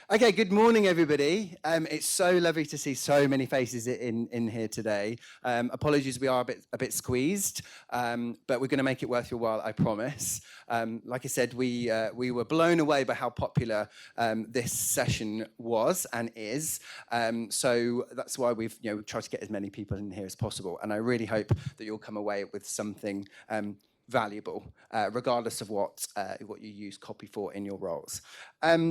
Okay, good morning, everybody. It's so lovely to see so many faces in here today. Apologies, we are a bit squeezed, but we're going to make it worth your while, I promise. Like I said, we were blown away by how popular this session was and is. So that's why we've tried to get as many people in here as possible. And I really hope that you'll come away with something valuable, regardless of what you use copy for in your roles.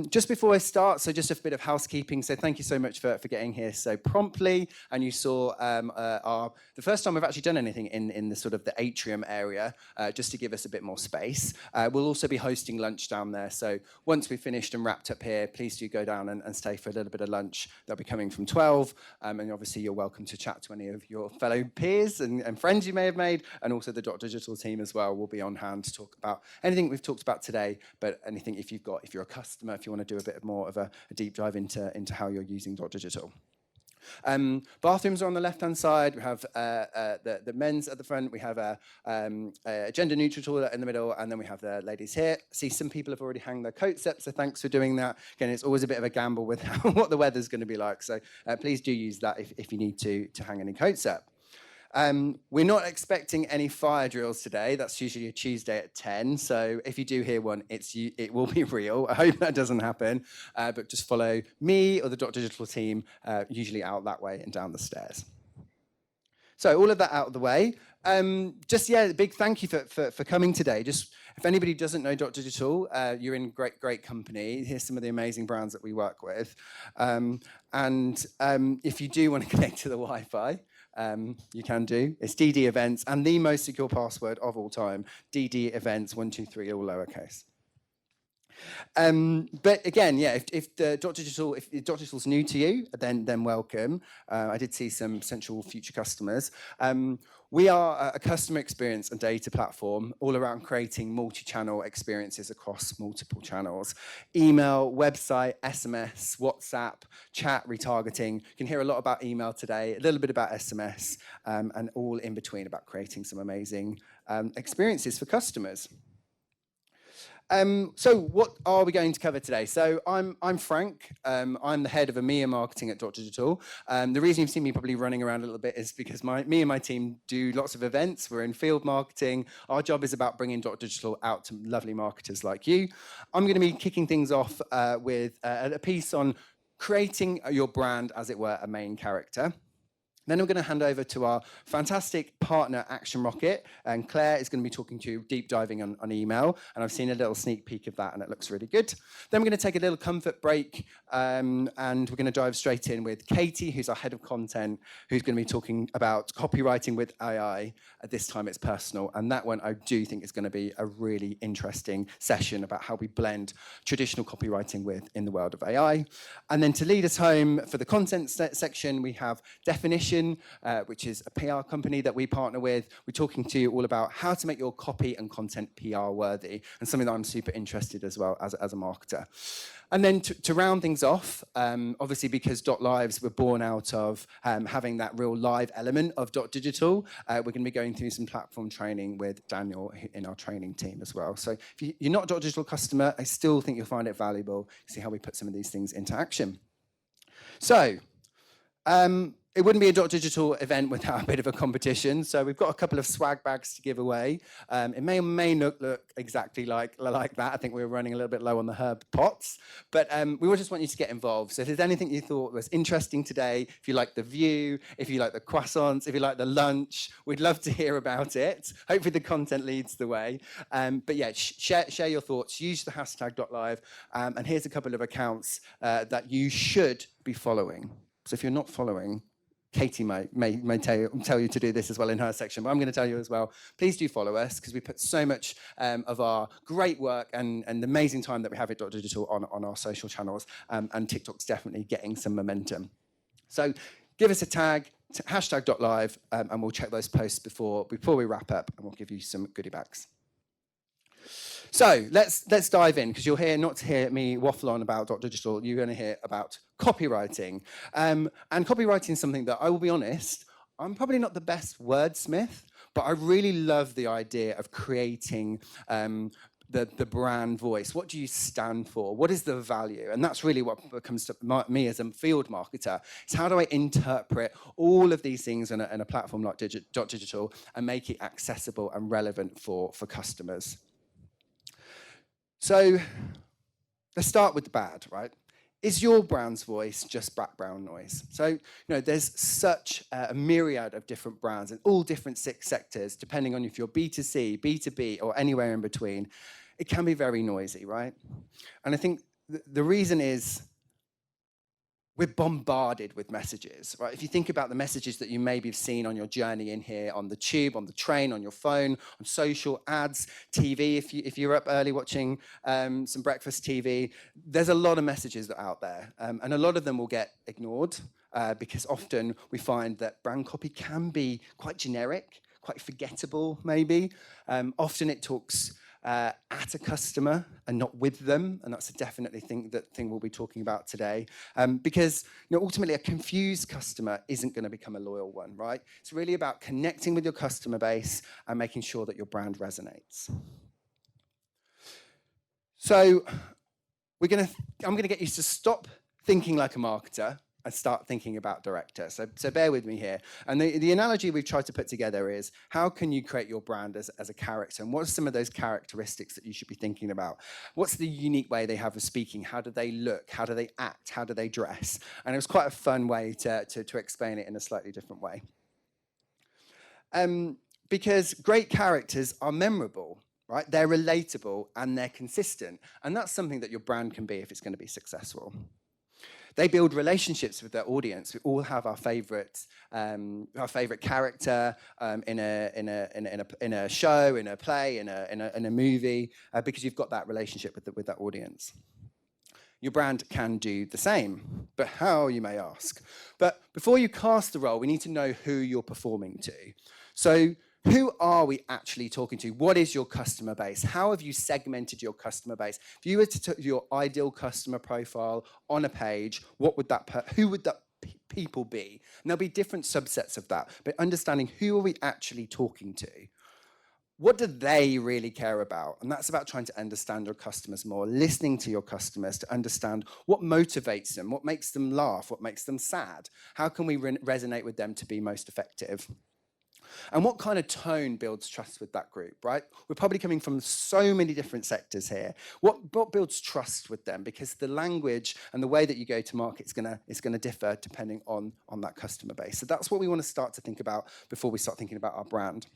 Just before I start, so just a bit of housekeeping. So thank you so much for getting here so promptly. And you saw the first time we've actually done anything in the sort of the atrium area, just to give us a bit more space. We'll also be hosting lunch down there. So once we've finished and wrapped up here, please do go down and stay for a little bit of lunch. They'll be coming from 12. And obviously you're welcome to chat to any of your fellow peers and friends you may have made, and also the Digital team as well will be on hand to talk about anything we've talked about today, but anything if you're a customer, if you want to do a bit more of a deep dive into how you're using Digital. Bathrooms are on the left-hand side. We have the men's at the front. We have a gender-neutral toilet in the middle, and then we have the ladies here. I see some people have already hung their coats up, so thanks for doing that. Again, it's always a bit of a gamble with what the weather's going to be like, so please do use that if you need to hang any coats up. We're not expecting any fire drills today. That's usually a Tuesday at 10. So if you do hear one, it will be real. I hope that doesn't happen. But just follow me or the Digital team, usually out that way and down the stairs. So all of that out of the way. Big thank you for coming today. Just if anybody doesn't know Digital, you're in great company. Here's some of the amazing brands that we work with. If you do want to connect to the Wi-Fi, you can do. It's DD Events, and the most secure password of all time, DD Events 123, all lowercase. But again, if Digital's new to you, then welcome. I did see some potential future customers. We are a customer experience and data platform all around creating multi-channel experiences across multiple channels. Email, website, SMS, WhatsApp, chat, retargeting. You can hear a lot about email today, a little bit about SMS, and all in between about creating some amazing experiences for customers. So what are we going to cover today? So I'm Frank. I'm the head of EMEA marketing at Digital. The reason you've seen me probably running around a little bit is because me and my team do lots of events. We're in field marketing. Our job is about bringing Digital out to lovely marketers like you. I'm going to be kicking things off with a piece on creating your brand, as it were, a main character. Then I'm going to hand over to our fantastic partner, ActionRocket, and Claire is going to be talking to you, deep diving on email, and I've seen a little sneak peek of that, and it looks really good. Then we're going to take a little comfort break, and we're going to dive straight in with Katie, who's our head of content, who's going to be talking about copywriting with AI. This time it's personal, and that one I do think is going to be a really interesting session about how we blend traditional copywriting in the world of AI. And then to lead us home for the content section, we have Definition, which is a PR company that we partner with. We're talking to you all about how to make your copy and content PR worthy, and something that I'm super interested as well as a marketer. And then to round things off, obviously because Dotlives were born out of having that real live element of Digital, we're going to be going through some platform training with Daniel in our training team as well. So if you're not a Digital customer, I still think you'll find it valuable to see how we put some of these things into action. So, it wouldn't be a Digital event without a bit of a competition. So we've got a couple of swag bags to give away. It may or may not look exactly like that. I think we were running a little bit low on the herb pots. But we just want you to get involved. So if there's anything you thought was interesting today, if you like the view, if you like the croissants, if you like the lunch, we'd love to hear about it. Hopefully the content leads the way. But yeah, share your thoughts. Use the hashtag Dotlive. And here's a couple of accounts that you should be following. So if you're not following, Katie may tell you to do this as well in her section, but I'm going to tell you as well. Please do follow us, because we put so much of our great work and the amazing time that we have at Digital on our social channels, and TikTok's definitely getting some momentum. So give us a tag, hashtag Dotlive, and we'll check those posts before we wrap up, and we'll give you some goodie bags. So let's dive in, because you're here not to hear me waffle on about Digital. You're going to hear about copywriting. And copywriting is something that, I will be honest, I'm probably not the best wordsmith, but I really love the idea of creating the brand voice? What do you stand for? What is the value? And that's really what comes to me as a field marketer. It's how do I interpret all of these things in a platform like Digital and make it accessible and relevant for customers? So let's start with the bad, right? Is your brand's voice just background noise? So, there's such a myriad of different brands in all different sectors, depending on if you're B2C, B2B, or anywhere in between. It can be very noisy, right? And I think the reason is we're bombarded with messages, right? If you think about the messages that you maybe have seen on your journey in here, on the tube, on the train, on your phone, on social ads, TV, if you're up early watching some breakfast TV, there's a lot of messages that are out there. And a lot of them will get ignored because often we find that brand copy can be quite generic, quite forgettable maybe. Often it talks at a customer and not with them, and that's definitely thing we'll be talking about today. Because ultimately a confused customer isn't going to become a loyal one, right? It's really about connecting with your customer base and making sure that your brand resonates. So I'm going to get you to stop thinking like a marketer and start thinking about director. So bear with me here. And the analogy we've tried to put together is, how can you create your brand as a character? And what are some of those characteristics that you should be thinking about? What's the unique way they have of speaking? How do they look? How do they act? How do they dress? And it was quite a fun way to explain it in a slightly different way. Because great characters are memorable, right? They're relatable and they're consistent. And that's something that your brand can be if it's going to be successful. They build relationships with their audience. We all have our favorite character in a show, in a play, in a movie, because you've got that relationship with that audience. Your brand can do the same, but how, you may ask? But before you cast the role, we need to know who you're performing to. So who are we actually talking to? What is your customer base? How have you segmented your customer base? If you were to put your ideal customer profile on a page, who would that people be? And there'll be different subsets of that, but understanding who are we actually talking to? What do they really care about? And that's about trying to understand your customers more, listening to your customers to understand what motivates them, what makes them laugh, what makes them sad. How can we resonate with them to be most effective? And what kind of tone builds trust with that group, right? We're probably coming from so many different sectors here. What builds trust with them? Because the language and the way that you go to market is gonna differ depending on that customer base. So that's what we want to start to think about before we start thinking about our brand.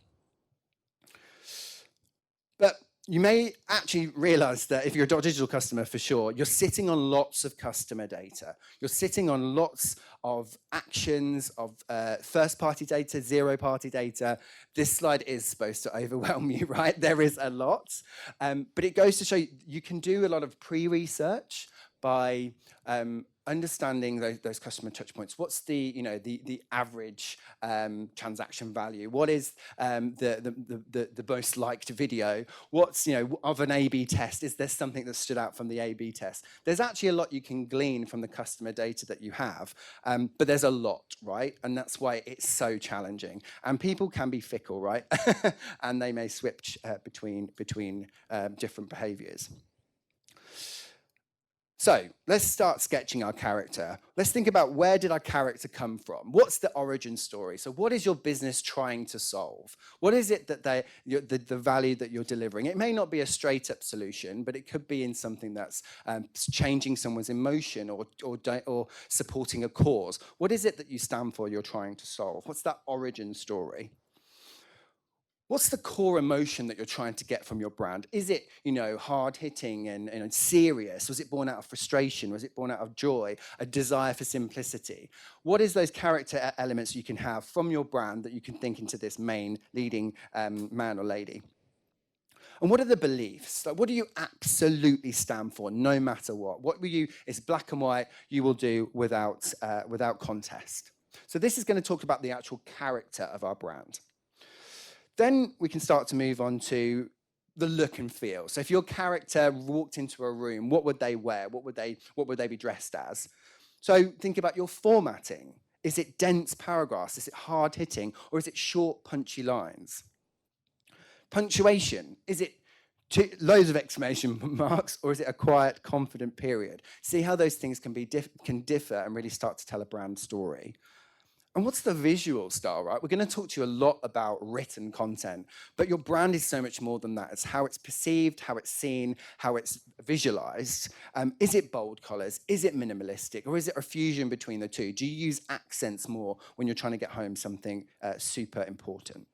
But you may actually realize that if you're a Digital customer, for sure, you're sitting on lots of customer data. You're sitting on lots of actions, of first-party data, zero-party data. This slide is supposed to overwhelm you, right? There is a lot. But it goes to show you can do a lot of pre-research by understanding those customer touch points. What's the average transaction value? What is the most liked video? What's of an A/B test? Is there something that stood out from the A/B test? There's actually a lot you can glean from the customer data that you have, but there's a lot, right? And that's why it's so challenging. And people can be fickle, right? And they may switch between different behaviors. So let's start sketching our character. Let's think about, where did our character come from? What's the origin story? So what is your business trying to solve? What is it that the value that you're delivering? It may not be a straight up solution, but it could be in something that's changing someone's emotion or supporting a cause. What is it that you stand for, you're trying to solve? What's that origin story? What's the core emotion that you're trying to get from your brand? Is it, hard-hitting and serious? Was it born out of frustration? Was it born out of joy, a desire for simplicity? What is those character elements you can have from your brand that you can think into this main leading man or lady? And what are the beliefs? Like, what do you absolutely stand for, no matter what? What will you? It's black and white. You will do without contest. So this is going to talk about the actual character of our brand. Then we can start to move on to the look and feel. So if your character walked into a room, what would they wear? What would they be dressed as? So think about your formatting. Is it dense paragraphs? Is it hard hitting? Or is it short, punchy lines? Punctuation. Is it loads of exclamation marks, or is it a quiet, confident period? See how those things can differ and really start to tell a brand story. And what's the visual style, right? We're going to talk to you a lot about written content, but your brand is so much more than that. It's how it's perceived, how it's seen, how it's visualized. Is it bold colors? Is it minimalistic? Or is it a fusion between the two? Do you use accents more when you're trying to get home something super important?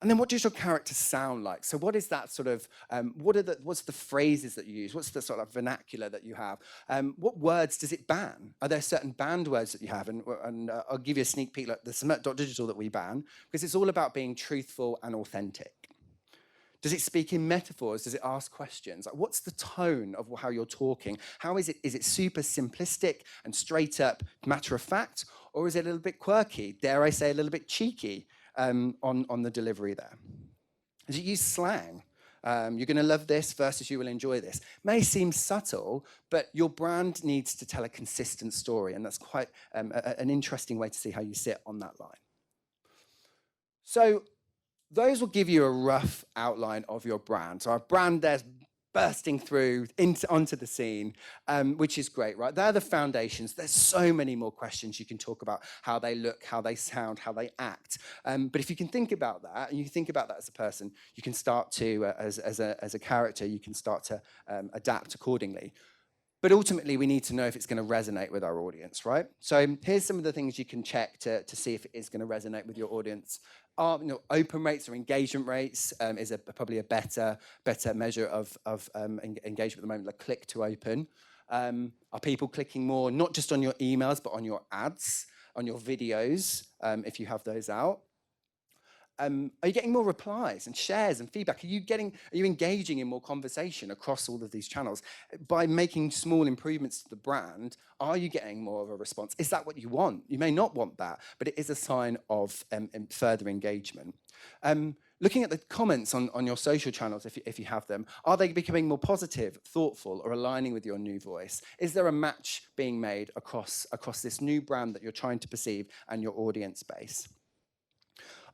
And then what does your character sound like? So what is that sort of, what's the phrases that you use? What's the sort of vernacular that you have? What words does it ban? Are there certain banned words that you have? And I'll give you a sneak peek, like there's some at Digital that we ban, because it's all about being truthful and authentic. Does it speak in metaphors? Does it ask questions? Like, what's the tone of how you're talking? How is it? Is it super simplistic and straight up, matter of fact? Or is it a little bit quirky? Dare I say a little bit cheeky? On the delivery there. As you use slang, you're going to love this versus you will enjoy this. May seem subtle, but your brand needs to tell a consistent story, and that's quite an interesting way to see how you sit on that line. So those will give you a rough outline of your brand. So our brand there's bursting through onto the scene, which is great, right? They're the foundations. There's so many more questions you can talk about, how they look, how they sound, how they act. But if you can think about that, and you think about that as a person, you can start to, as a character, you can start to adapt accordingly. But ultimately, we need to know if it's going to resonate with our audience, right? So here's some of the things you can check to see if it is going to resonate with your audience. Open rates or engagement rates is probably a better measure of engagement at the moment, like click to open. Are people clicking more, not just on your emails, but on your ads, on your videos, if you have those out? Are you getting more replies and shares and feedback? Are you engaging in more conversation across all of these channels? By making small improvements to the brand, are you getting more of a response? Is that what you want? You may not want that, but it is a sign of further engagement. Looking at the comments on your social channels, if you have them, are they becoming more positive, thoughtful, or aligning with your new voice? Is there a match being made across this new brand that you're trying to perceive and your audience base?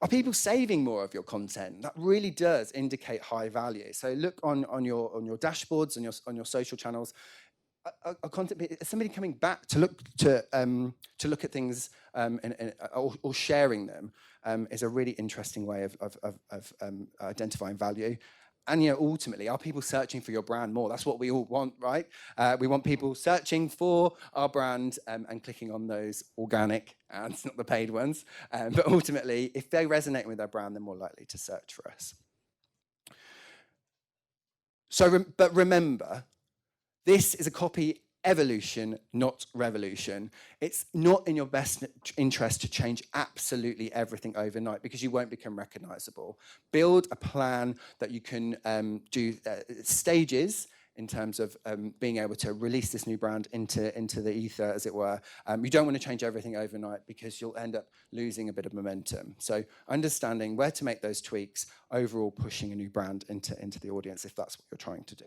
Are people saving more of your content? That really does indicate high value. So look on your dashboards, on your social channels. Is somebody coming back to look at things or sharing them is a really interesting way of identifying value. And ultimately, are people searching for your brand more? That's what we all want, right? We want people searching for our brand and clicking on those organic ads, not the paid ones. But ultimately, if they resonate with our brand, they're more likely to search for us. So, but remember, this is a copy evolution, not revolution. It's not in your best interest to change absolutely everything overnight because you won't become recognizable. Build a plan that you can do stages in terms of being able to release this new brand into the ether, as it were. You don't want to change everything overnight because you'll end up losing a bit of momentum. So understanding where to make those tweaks, overall pushing a new brand into the audience if that's what you're trying to do.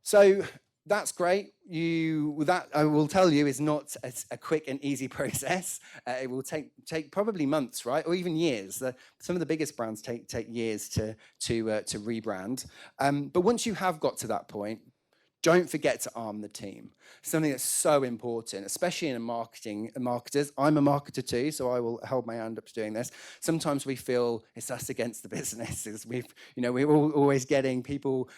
So that's great. That I will tell you is not a quick and easy process. It will take probably months, right, or even years. Some of the biggest brands take years to rebrand. But once you have got to that point, don't forget to arm the team. Something that's so important, especially in marketers. I'm a marketer too, so I will hold my hand up to doing this. Sometimes we feel it's us against the businesses. We're always getting people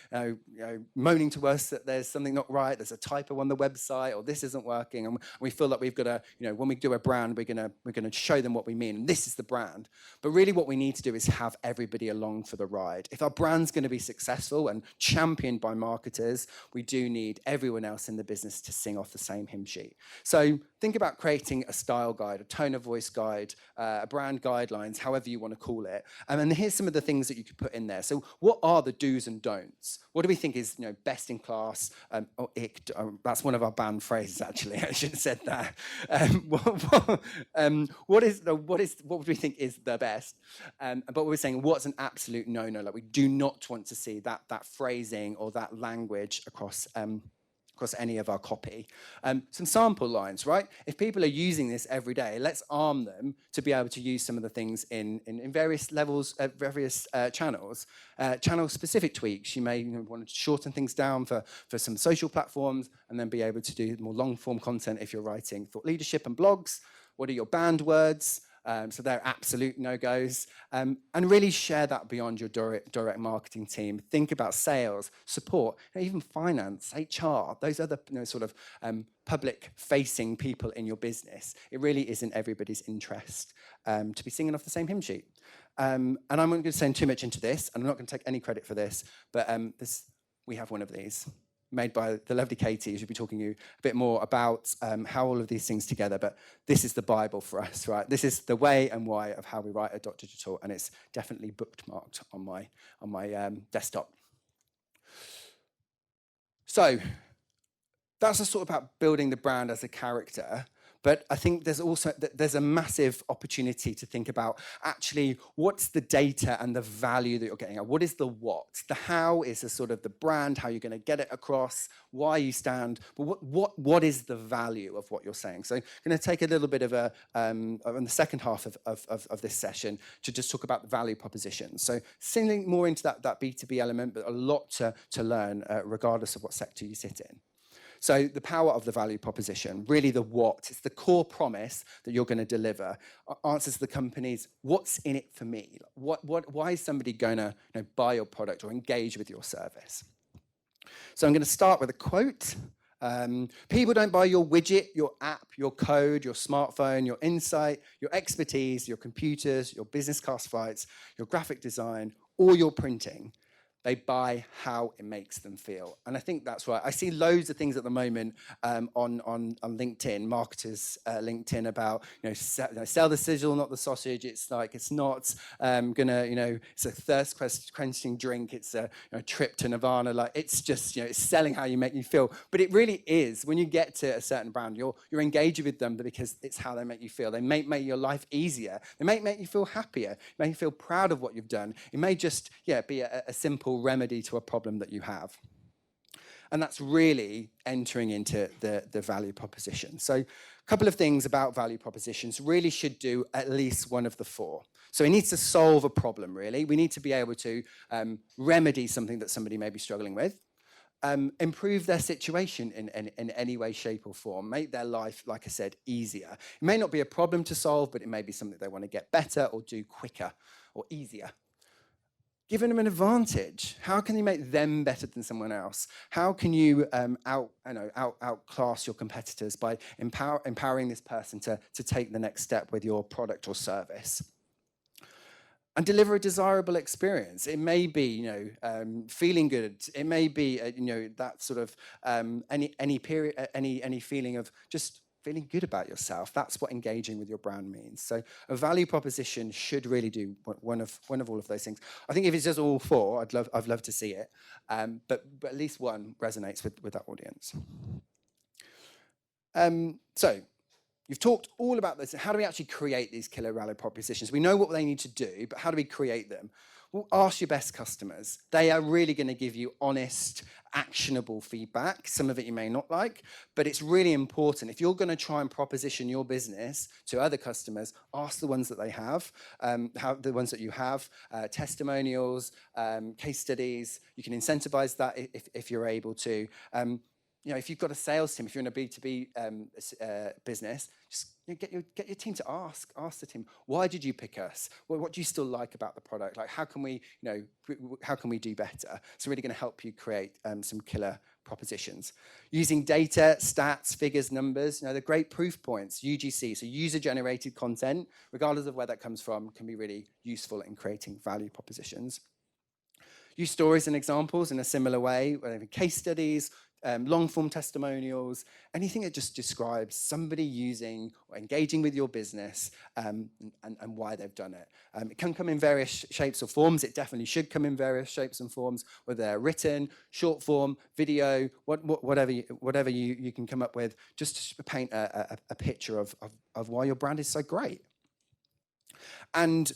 moaning to us that there's something not right, there's a typo on the website, or this isn't working, and we feel like we've got to, when we do a brand, we're gonna show them what we mean, and this is the brand. But really what we need to do is have everybody along for the ride. If our brand's going to be successful and championed by marketers, we do need everyone else in the business to sing off the same hymn sheet. So think about creating a style guide, a tone of voice guide, a brand guidelines, however you want to call it. And here's some of the things that you could put in there. So what are the do's and don'ts? What do we think is best in class? That's one of our banned phrases, actually. I should have said that. What would we think is the best? But we're saying what's an absolute no-no? Like we do not want to see that phrasing or that language across across any of our copy. Some sample lines, right? If people are using this every day, let's arm them to be able to use some of the things in various levels, various channels. Channel-specific tweaks. You may want to shorten things down for some social platforms and then be able to do more long-form content if you're writing thought leadership and blogs. What are your banned words? So they're absolute no-goes. And really share that beyond your direct marketing team. Think about sales, support, even finance, HR, those other sort of public-facing people in your business. It really is in everybody's interest to be singing off the same hymn sheet. And I'm not going to say too much into this, and I'm not going to take any credit for this, but we have one of these, made by the lovely Katie, who should be talking to you a bit more about how all of these things together. But this is the Bible for us, right? This is the way and why of how we write at Digital, and it's definitely bookmarked on my desktop. So that's a sort of about building the brand as a character. But I think there's a massive opportunity to think about actually what's the data and the value that you're getting at. What is the what? The how is a sort of the brand, how you're going to get it across, why you stand. But what is the value of what you're saying? So I'm going to take a little bit of in the second half of this session to just talk about the value proposition. So singling more into that B2B element, but a lot to learn regardless of what sector you sit in. So the power of the value proposition, really the what, it's the core promise that you're going to deliver, answers the company's what's in it for me? Why is somebody going to buy your product or engage with your service? So I'm going to start with a quote. People don't buy your widget, your app, your code, your smartphone, your insight, your expertise, your computers, your business class flights, your graphic design, or your printing. They buy how it makes them feel. And I think that's right. I see loads of things at the moment on LinkedIn, marketers LinkedIn about, sell the sizzle, not the sausage. It's like, it's not it's a thirst quenching drink. It's a trip to Nirvana. Like, it's just, it's selling how you make you feel. But it really is, when you get to a certain brand, you're engaging with them because it's how they make you feel. They may make your life easier. They may make you feel happier. Make you feel proud of what you've done. It may just, be a simple remedy to a problem that you have. And that's really entering into the value proposition. So a couple of things about value propositions: really should do at least one of the four. So it needs to solve a problem, really. We need to be able to remedy something that somebody may be struggling with, improve their situation in any way, shape or form, make their life, like I said, easier. It may not be a problem to solve, but it may be something they want to get better or do quicker or easier. Giving them an advantage. How can you make them better than someone else? How can you outclass your competitors by empowering this person to take the next step with your product or service? And deliver a desirable experience. It may be, feeling good. It may be, that sort of any feeling of just feeling good about yourself. That's what engaging with your brand means. So a value proposition should really do one of all of those things. I think if it does all four, I'd love to see it. But at least one resonates with that audience. So you've talked all about this. How do we actually create these killer value propositions? We know what they need to do, but how do we create them? Well, ask your best customers. They are really going to give you honest, actionable feedback. Some of it you may not like, but it's really important. If you're going to try and proposition your business to other customers, ask the ones that they have, the ones that you have, testimonials, case studies. You can incentivize that if you're able to. If you've got a sales team, if you're in a B2B business, just get your team to ask the team, why did you pick us? What do you still like about the product? Like, how can we do better? It's really going to help you create some killer propositions. Using data, stats, figures, numbers, they're great proof points. UGC, so user-generated content, regardless of where that comes from, can be really useful in creating value propositions. Use stories and examples in a similar way, whether case studies, long-form testimonials, anything that just describes somebody using or engaging with your business and why they've done it. It can come in various shapes or forms. It definitely should come in various shapes and forms, whether they're written, short form, video, whatever you can come up with, just to paint a picture of why your brand is so great. And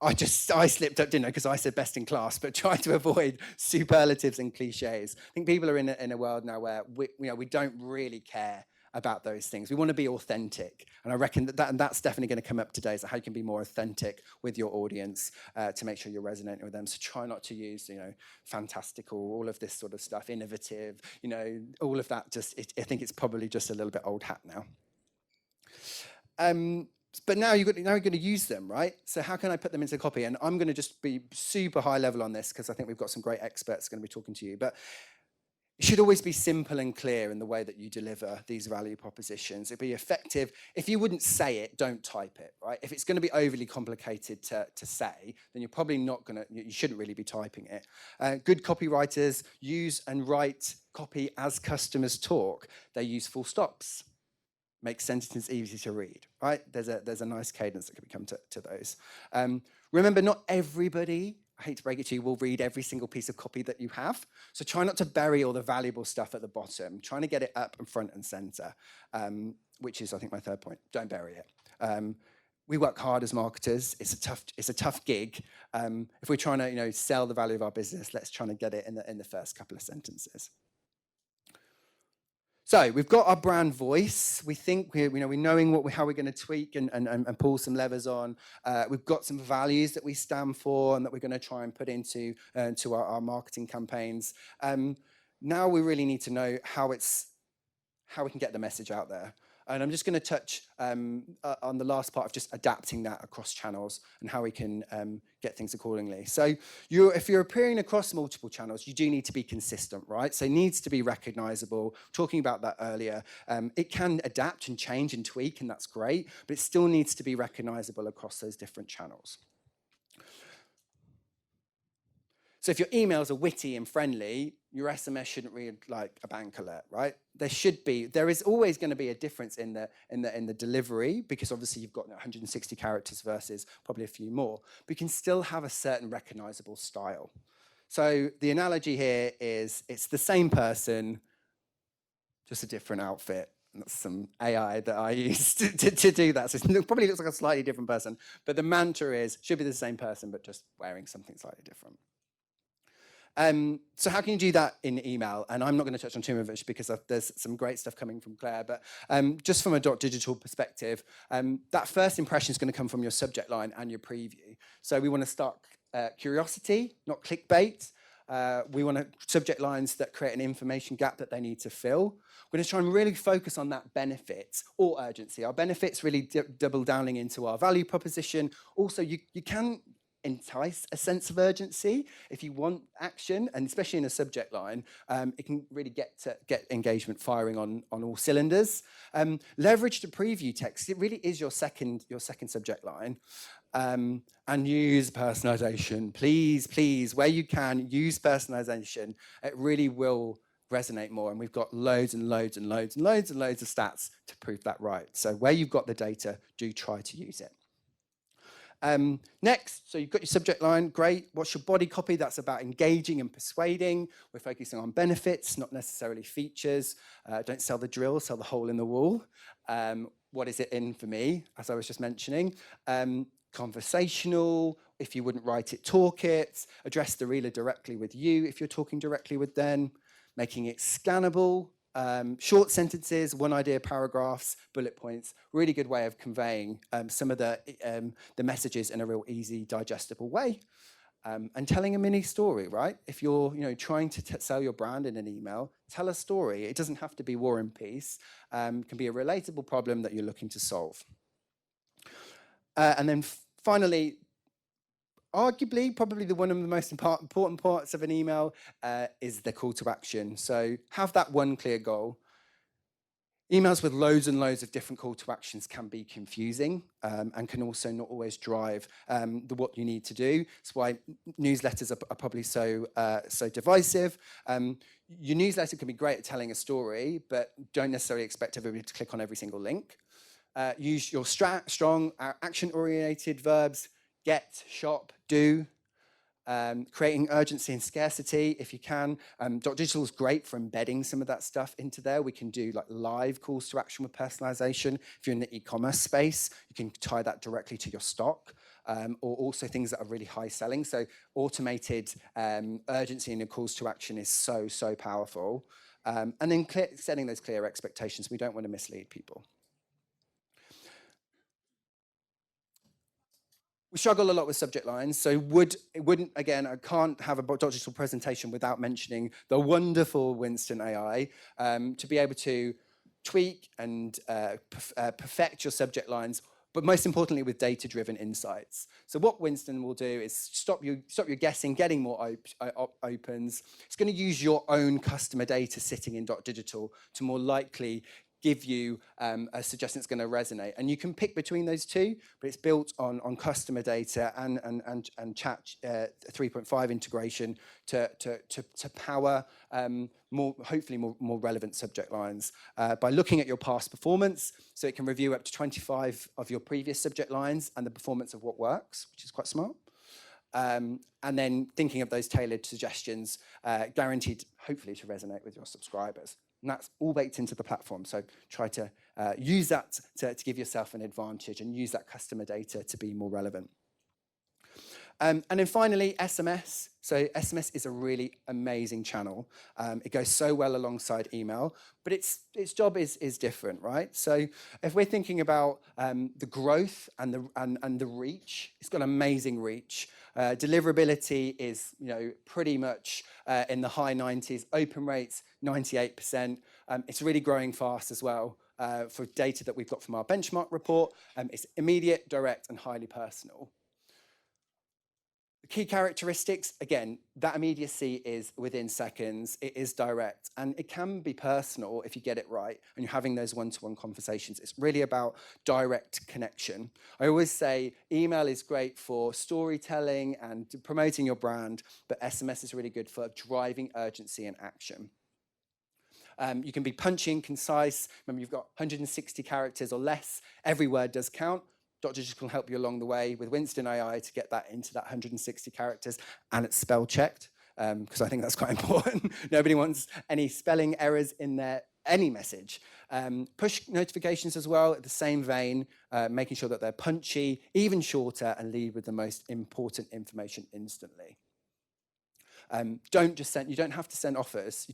I slipped up, didn't I? Because I said best in class, but try to avoid superlatives and cliches. I think people are in a world now where we don't really care about those things. We want to be authentic, and I reckon that's definitely going to come up today. So how you can be more authentic with your audience to make sure you're resonating with them. So try not to use fantastical, all of this sort of stuff, innovative, all of that. I think it's probably just a little bit old hat now. But now you're going to use them, right? So how can I put them into copy? And I'm going to just be super high level on this because I think we've got some great experts going to be talking to you. But it should always be simple and clear in the way that you deliver these value propositions. It'd be effective. If you wouldn't say it, don't type it, right? If it's going to be overly complicated to say, then you're probably not going to, you shouldn't really be typing it. Good copywriters use and write copy as customers talk. They use full stops. Make sentences easy to read, right? There's a nice cadence that can come to those. Remember, not everybody, I hate to break it to you, will read every single piece of copy that you have. So try not to bury all the valuable stuff at the bottom. Trying to get it up and front and center, which is, I think, my third point. Don't bury it. We work hard as marketers. It's a tough gig. If we're trying to sell the value of our business, let's try to get it in the first couple of sentences. So we've got our brand voice. We think we're knowing how we're going to tweak and pull some levers on. We've got some values that we stand for and that we're going to try and put into our marketing campaigns. Now we really need to know how we can get the message out there. And I'm just going to touch on the last part of just adapting that across channels and how we can get things accordingly. So if you're appearing across multiple channels, you do need to be consistent, right? So it needs to be recognizable. Talking about that earlier, it can adapt and change and tweak, and that's great, but it still needs to be recognizable across those different channels. So if your emails are witty and friendly, your SMS shouldn't read like a bank alert, right? There is always going to be a difference in the delivery, because obviously you've got 160 characters versus probably a few more, but you can still have a certain recognizable style. So the analogy here is it's the same person, just a different outfit. And that's some AI that I used to do that. So it probably looks like a slightly different person, but the mantra should be the same person, but just wearing something slightly different. So how can you do that in email? And I'm not going to touch on too much because there's some great stuff coming from Claire, but just from a Digital perspective, that first impression is going to come from your subject line and your preview. So we want to start curiosity, not clickbait. We want subject lines that create an information gap that they need to fill. We're going to try and really focus on that benefit or urgency. Our benefits really double downing into our value proposition. Also, you can entice a sense of urgency if you want action, and especially in a subject line, it can really get engagement firing on all cylinders. Leverage the preview text. It really is your second subject line, and use personalization. Please, where you can, use personalization. It really will resonate more, and we've got loads and loads and loads and loads and loads of stats to prove that right. So where you've got the data, do try to use it. Next, so you've got your subject line, great. What's your body copy? That's about engaging and persuading. We're focusing on benefits, not necessarily features. Don't sell the drill, sell the hole in the wall. What is it in for me, as I was just mentioning? Conversational, if you wouldn't write it, talk it. Address the reader directly with you if you're talking directly with them. Making it scannable. Short sentences, one idea paragraphs, bullet points, really good way of conveying some of the messages in a real easy, digestible way. And telling a mini story, right? If you're trying to sell your brand in an email, tell a story. It doesn't have to be War and Peace. It can be a relatable problem that you're looking to solve. And then finally, arguably, probably one of the most important parts of an email is the call to action. So have that one clear goal. Emails with loads and loads of different call to actions can be confusing and can also not always drive what you need to do. That's why newsletters are probably so divisive. Your newsletter can be great at telling a story, but don't necessarily expect everybody to click on every single link. Use your strong action-oriented verbs. Get, shop, do, creating urgency and scarcity if you can. Digital is great for embedding some of that stuff into there. We can do like live calls to action with personalization. If you're in the e-commerce space, you can tie that directly to your stock. or also things that are really high selling. So automated urgency in your calls to action is so powerful. And then setting those clear expectations. We don't want to mislead people. We struggle a lot with subject lines, so again, I can't have a digital presentation without mentioning the wonderful Winston AI to be able to tweak and perfect your subject lines, but most importantly with data-driven insights. So what Winston will do is stop you guessing, getting more opens. It's going to use your own customer data sitting in Digital to more likely give you a suggestion that's going to resonate. And you can pick between those two, but it's built on customer data and chat 3.5 integration to power hopefully more relevant subject lines by looking at your past performance. So it can review up to 25 of your previous subject lines and the performance of what works, which is quite smart. And then thinking of those tailored suggestions, guaranteed hopefully to resonate with your subscribers. And that's all baked into the platform. So try to use that to give yourself an advantage and use that customer data to be more relevant. And then finally, SMS. So SMS is a really amazing channel. It goes so well alongside email, but its job is different, right? So if we're thinking about the growth and the reach, it's got amazing reach. Deliverability is pretty much in the high 90s. Open rates 98%. It's really growing fast as well. For data that we've got from our benchmark report, it's immediate, direct, and highly personal. The key characteristics, again, that immediacy is within seconds, it is direct, and it can be personal if you get it right and you're having those one-to-one conversations. It's really about direct connection. I always say email is great for storytelling and promoting your brand, but SMS is really good for driving urgency and action. You can be punchy and concise. Remember, you've got 160 characters or less. Every word does count. Digital will help you along the way with Winston AI to get that into that 160 characters, and it's spell checked, because I think that's quite important. Nobody wants any spelling errors in any message. Push notifications as well, at the same vein, making sure that they're punchy, even shorter, and lead with the most important information instantly. You don't have to send offers,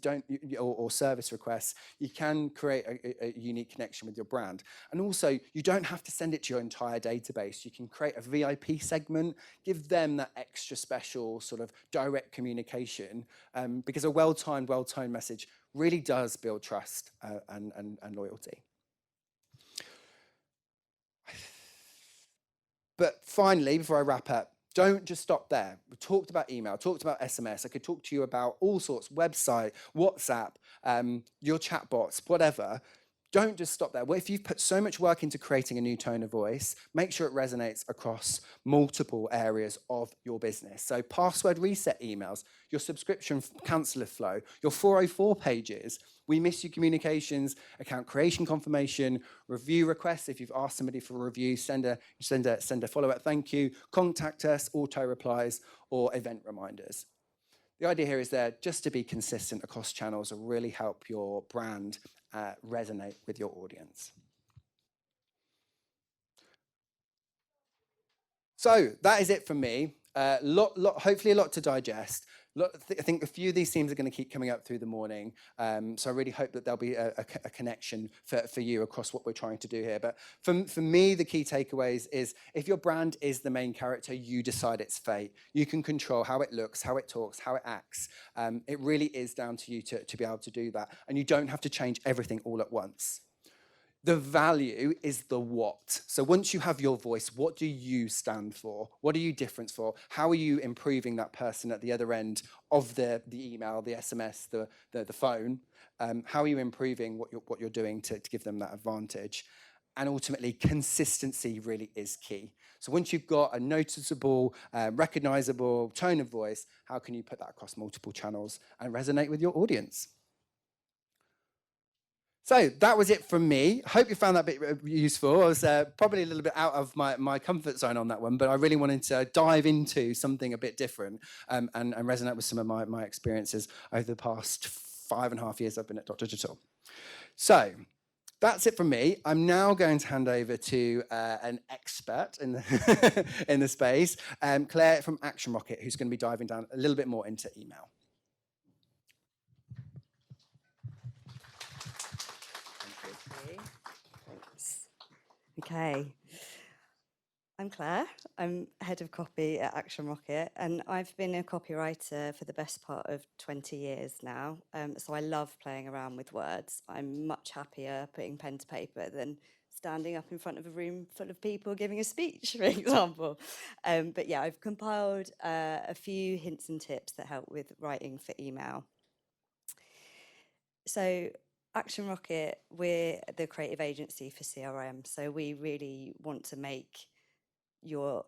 or service requests. You can create a unique connection with your brand. And also, you don't have to send it to your entire database. You can create a VIP segment, give them that extra special sort of direct communication, because a well-timed message really does build trust and loyalty. But finally, before I wrap up, don't just stop there. We talked about email, talked about SMS. I could talk to you about all sorts, website, WhatsApp, your chatbots, whatever. Don't just stop there. Well, if you've put so much work into creating a new tone of voice, make sure it resonates across multiple areas of your business. So password reset emails, your subscription counselor flow, your 404 pages, we miss you communications, account creation confirmation, review requests. If you've asked somebody for a review, send a follow-up thank you, contact us, auto replies, or event reminders. The idea here is there just to be consistent across channels and really help your brand resonate with your audience. So that is it from me. Hopefully a lot to digest. I think a few of these themes are going to keep coming up through the morning. So I really hope that there'll be a connection for you across what we're trying to do here. But for me, the key takeaways is if your brand is the main character, you decide its fate. You can control how it looks, how it talks, how it acts. It really is down to you to be able to do that. And you don't have to change everything all at once. The value is the what. So once you have your voice, what do you stand for? What are you different for? How are you improving that person at the other end of the email, the SMS, the phone? How are you improving what you're doing to give them that advantage? And ultimately, consistency really is key. So once you've got a noticeable, recognizable tone of voice, how can you put that across multiple channels and resonate with your audience? So that was it from me. Hope you found that bit useful. I was probably a little bit out of my comfort zone on that one, but I really wanted to dive into something a bit different and resonate with some of my experiences over the past 5.5 years I've been at Digital. So that's it from me. I'm now going to hand over to an expert in the, in the space, Claire from ActionRocket, who's going to be diving down a little bit more into email. Thanks. Okay. I'm Claire. I'm head of copy at ActionRocket, and I've been a copywriter for the best part of 20 years now. So I love playing around with words. I'm much happier putting pen to paper than standing up in front of a room full of people giving a speech, for example. But yeah, I've compiled a few hints and tips that help with writing for email. So ActionRocket, we're the creative agency for CRM. So we really want to make your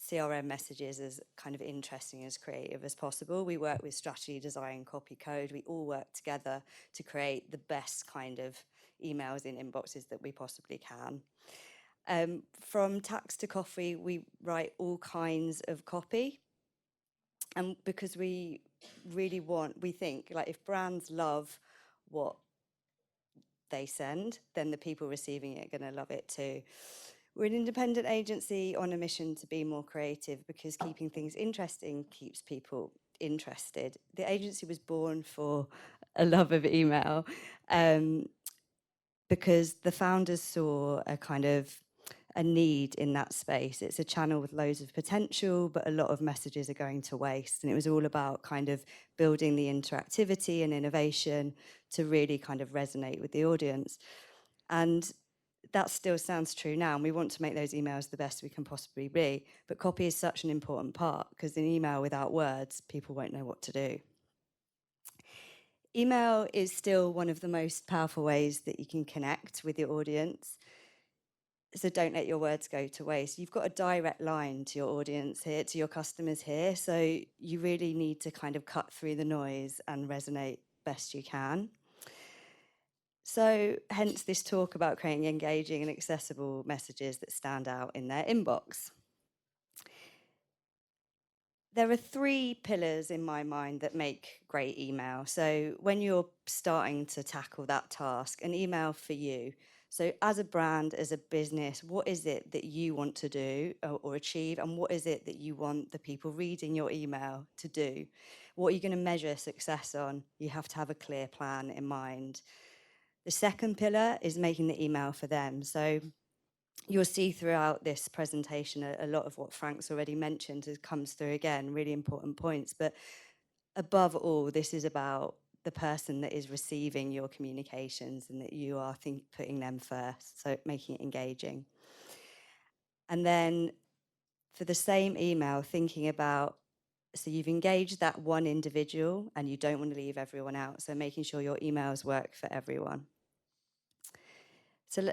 CRM messages as kind of interesting, as creative as possible. We work with strategy, design, copy, code. We all work together to create the best kind of emails in inboxes that we possibly can. From tax to coffee, we write all kinds of copy. And because we really we think, like, if brands love what they send, then the people receiving it are going to love it too. We're an independent agency on a mission to be more creative, because keeping things interesting keeps people interested. The agency was born for a love of email, because the founders saw a kind of a need in that space. It's a channel with loads of potential, but a lot of messages are going to waste. And it was all about kind of building the interactivity and innovation to really kind of resonate with the audience. And that still sounds true now, and we want to make those emails the best we can possibly be. But copy is such an important part, because in email without words, people won't know what to do. Email is still one of the most powerful ways that you can connect with your audience. So don't let your words go to waste. You've got a direct line to your audience here, to your customers here. So you really need to kind of cut through the noise and resonate best you can. So hence this talk about creating engaging and accessible messages that stand out in their inbox. There are 3 pillars in my mind that make great email. So when you're starting to tackle that task, an email for you. So as a brand, as a business, what is it that you want to do or achieve? And what is it that you want the people reading your email to do? What are you going to measure success on? You have to have a clear plan in mind. The second pillar is making the email for them. So you'll see throughout this presentation a lot of what Frank's already mentioned comes through again, really important points. But above all, this is about the person that is receiving your communications, and that you are putting them first, so making it engaging. And then for the same email, thinking about, so you've engaged that one individual and you don't want to leave everyone out, so making sure your emails work for everyone. So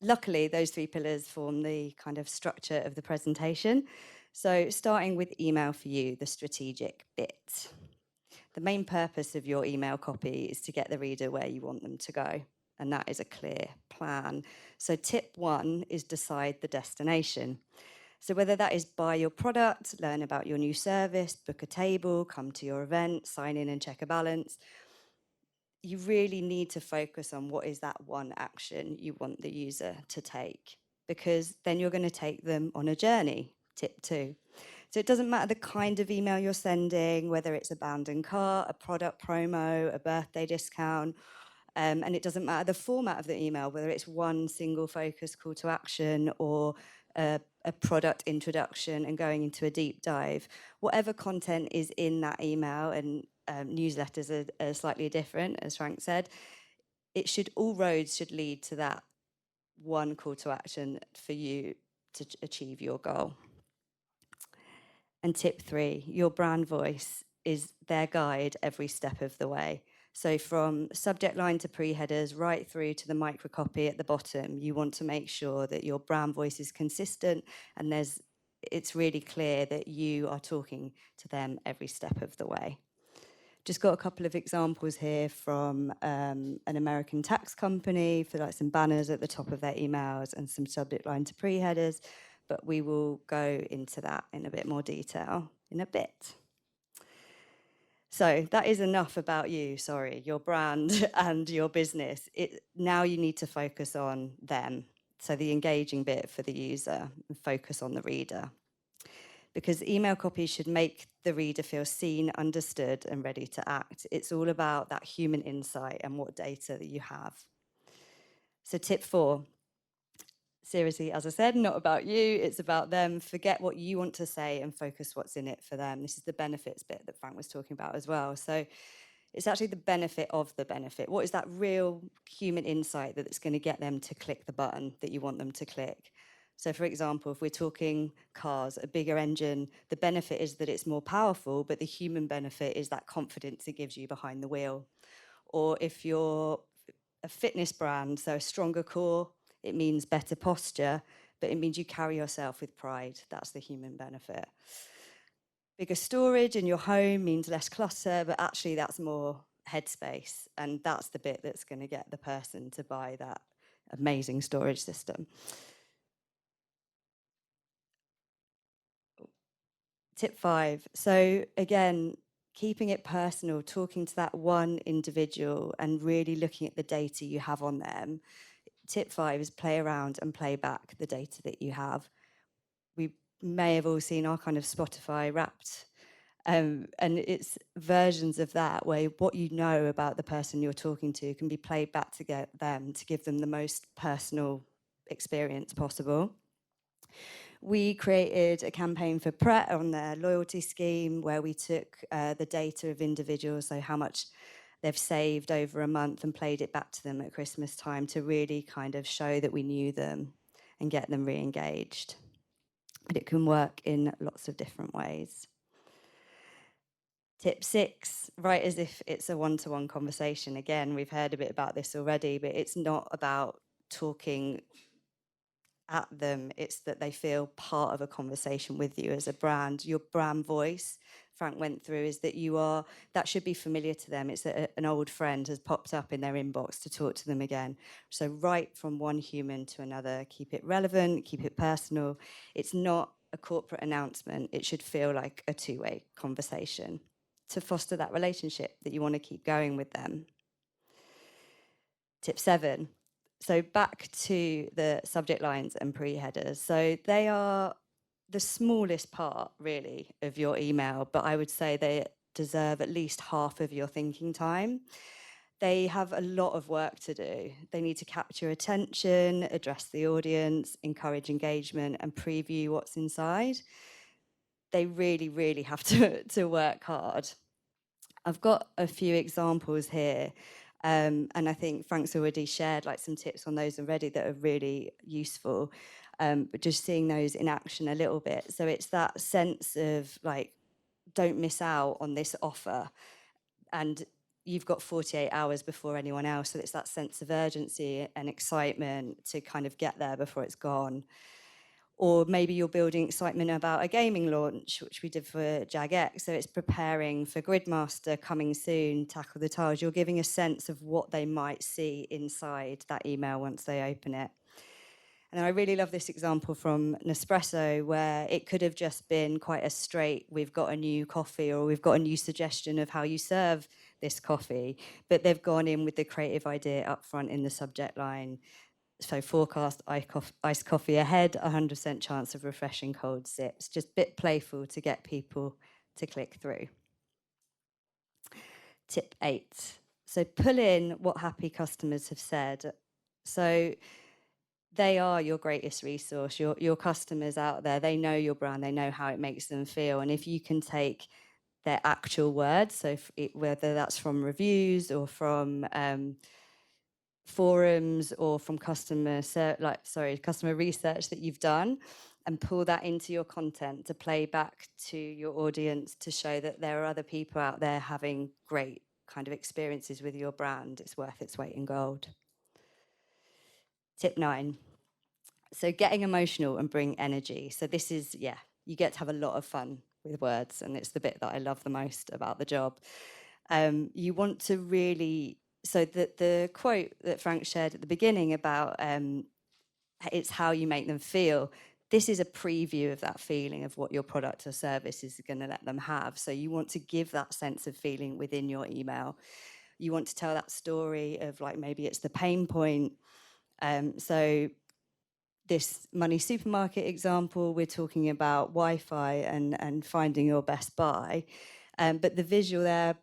luckily, those 3 pillars form the kind of structure of the presentation. So starting with email for you, the strategic bit. The main purpose of your email copy is to get the reader where you want them to go, and that is a clear plan. So tip 1 is decide the destination. So whether that is buy your product, learn about your new service, book a table, come to your event, sign in and check a balance, you really need to focus on what is that one action you want the user to take, because then you're going to take them on a journey. Tip 2. So it doesn't matter the kind of email you're sending, whether it's abandoned cart, a product promo, a birthday discount, and it doesn't matter the format of the email, whether it's one single focus call to action or a product introduction and going into a deep dive. Whatever content is in that email, and newsletters are slightly different, as Frank said, all roads should lead to that one call to action for you to achieve your goal. And tip 3, your brand voice is their guide every step of the way. So from subject line to pre-headers, right through to the microcopy at the bottom, you want to make sure that your brand voice is consistent and it's really clear that you are talking to them every step of the way. Just got a couple of examples here from an American tax company for like some banners at the top of their emails and some subject line to pre-headers, but we will go into that in a bit more detail in a bit. So that is enough about you, your brand and your business. Now you need to focus on them. So the engaging bit for the user and focus on the reader. Because email copy should make the reader feel seen, understood, and ready to act. It's all about that human insight and what data that you have. So tip 4, seriously, as I said, not about you, it's about them. Forget what you want to say and focus what's in it for them. This is the benefits bit that Frank was talking about as well. So it's actually the benefit of the benefit. What is that real human insight that's going to get them to click the button that you want them to click? So for example, if we're talking cars, a bigger engine, the benefit is that it's more powerful, but the human benefit is that confidence it gives you behind the wheel. Or if you're a fitness brand, so a stronger core, it means better posture, but it means you carry yourself with pride. That's the human benefit. Bigger storage in your home means less clutter, but actually that's more headspace. And that's the bit that's going to get the person to buy that amazing storage system. Tip 5. So again, keeping it personal, talking to that one individual and really looking at the data you have on them. Tip 5 is play around and play back the data that you have. We may have all seen our kind of Spotify Wrapped, and it's versions of that where what you know about the person you're talking to can be played back to get them to give them the most personal experience possible. We created a campaign for Pret on their loyalty scheme where we took the data of individuals, so how much they've saved over a month, and played it back to them at Christmas time to really kind of show that we knew them and get them re-engaged. But it can work in lots of different ways. Tip 6, write as if it's a one-to-one conversation. Again, we've heard a bit about this already, but it's not about talking at them. It's that they feel part of a conversation with you as a brand. Your brand voice, Frank went through, is that that should be familiar to them. It's that an old friend has popped up in their inbox to talk to them again. So write from one human to another. Keep it relevant, keep it personal. It's not a corporate announcement. It should feel like a two-way conversation to foster that relationship that you want to keep going with them. Tip 7. So back to the subject lines and pre-headers. So they are the smallest part, really, of your email, but I would say they deserve at least half of your thinking time. They have a lot of work to do. They need to capture attention, address the audience, encourage engagement, and preview what's inside. They really, really have to work hard. I've got a few examples here. And I think Frank's already shared like some tips on those already that are really useful. But just seeing those in action a little bit. So it's that sense of like, don't miss out on this offer. And you've got 48 hours before anyone else. So it's that sense of urgency and excitement to kind of get there before it's gone. Or maybe you're building excitement about a gaming launch, which we did for JagX. So it's preparing for Gridmaster coming soon, Tackle the Tiles. You're giving a sense of what they might see inside that email once they open it. And I really love this example from Nespresso, where it could have just been quite a straight, we've got a new coffee, or we've got a new suggestion of how you serve this coffee. But they've gone in with the creative idea up front in the subject line. So forecast iced coffee ahead, 100% chance of refreshing cold sips. Just a bit playful to get people to click through. Tip 8. So pull in what happy customers have said. So they are your greatest resource. Your customers out there, they know your brand, they know how it makes them feel. And if you can take their actual words, so whether that's from reviews or from forums or from customer research that you've done, and pull that into your content to play back to your audience to show that there are other people out there having great kind of experiences with your brand, it's worth its weight in gold. Tip 9. So getting emotional and bring energy. So this is, you get to have a lot of fun with words, and it's the bit that I love the most about the job. You want to really, so the quote that Frank shared at the beginning about it's how you make them feel, this is a preview of that feeling of what your product or service is going to let them have. So you want to give that sense of feeling within your email. You want to tell that story of, like, maybe it's the pain point. So this money supermarket example, we're talking about Wi-Fi and finding your best buy. But the visual there,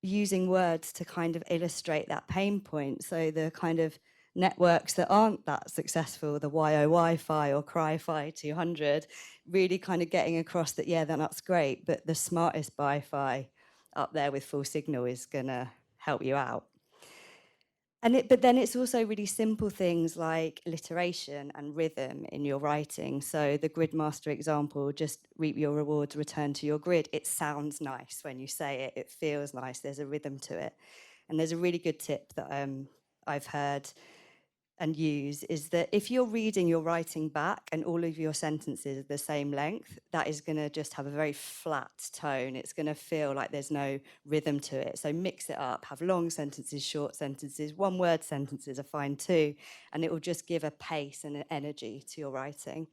using words to kind of illustrate that pain point. So the kind of networks that aren't that successful, the YO Wi-Fi or Cry-Fi 200, really kind of getting across that, yeah, that's great, but the smartest Wi-Fi up there with full signal is going to help you out. But then it's also really simple things like alliteration and rhythm in your writing. So the Gridmaster example, just reap your rewards, return to your grid. It sounds nice when you say it. It feels nice. There's a rhythm to it. And there's a really good tip that I've heard and use, is that if you're reading your writing back and all of your sentences are the same length, that is going to just have a very flat tone. It's going to feel like there's no rhythm to it. So mix it up, have long sentences, short sentences, one-word sentences are fine too, and it will just give a pace and an energy to your writing.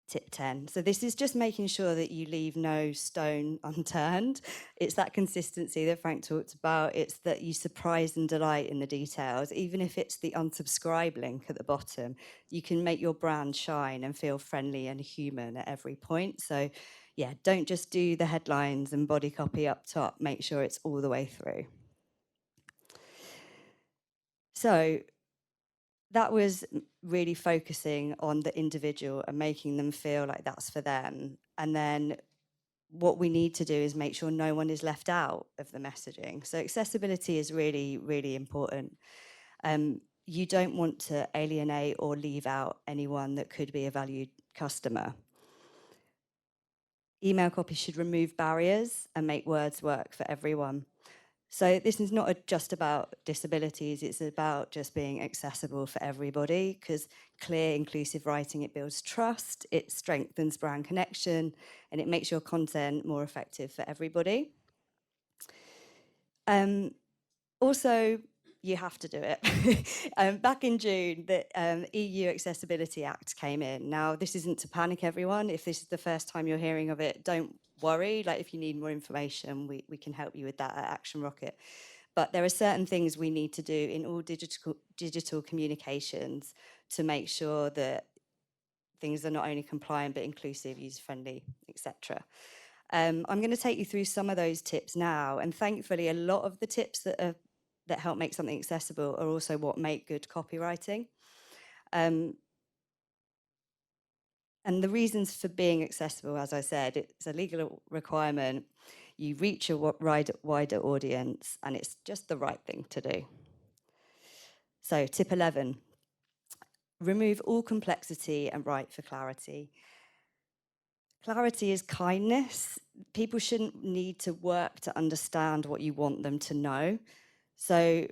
Tip 10. So this is just making sure that you leave no stone unturned. It's that consistency that Frank talked about. It's that you surprise and delight in the details. Even if it's the unsubscribe link at the bottom, you can make your brand shine and feel friendly and human at every point. So yeah, don't just do the headlines and body copy up top. Make sure it's all the way through. So that was really focusing on the individual and making them feel like that's for them. And then what we need to do is make sure no one is left out of the messaging. So accessibility is really, really important. You don't want to alienate or leave out anyone that could be a valued customer. Email copy should remove barriers and make words work for everyone. So this is not just about disabilities, it's about just being accessible for everybody, because clear, inclusive writing, it builds trust, it strengthens brand connection, and it makes your content more effective for everybody. Also, you have to do it. Back in June, the EU Accessibility Act came in. Now, this isn't to panic everyone. If this is the first time you're hearing of it, don't worry. Like, if you need more information, we can help you with that at ActionRocket. But there are certain things we need to do in all digital communications to make sure that things are not only compliant, but inclusive, user-friendly, etc. I'm going to take you through some of those tips now. And thankfully, a lot of the tips that help make something accessible are also what make good copywriting. And the reasons for being accessible, as I said, it's a legal requirement. You reach a wider audience, and it's just the right thing to do. So tip 11, remove all complexity and write for clarity. Clarity is kindness. People shouldn't need to work to understand what you want them to know. So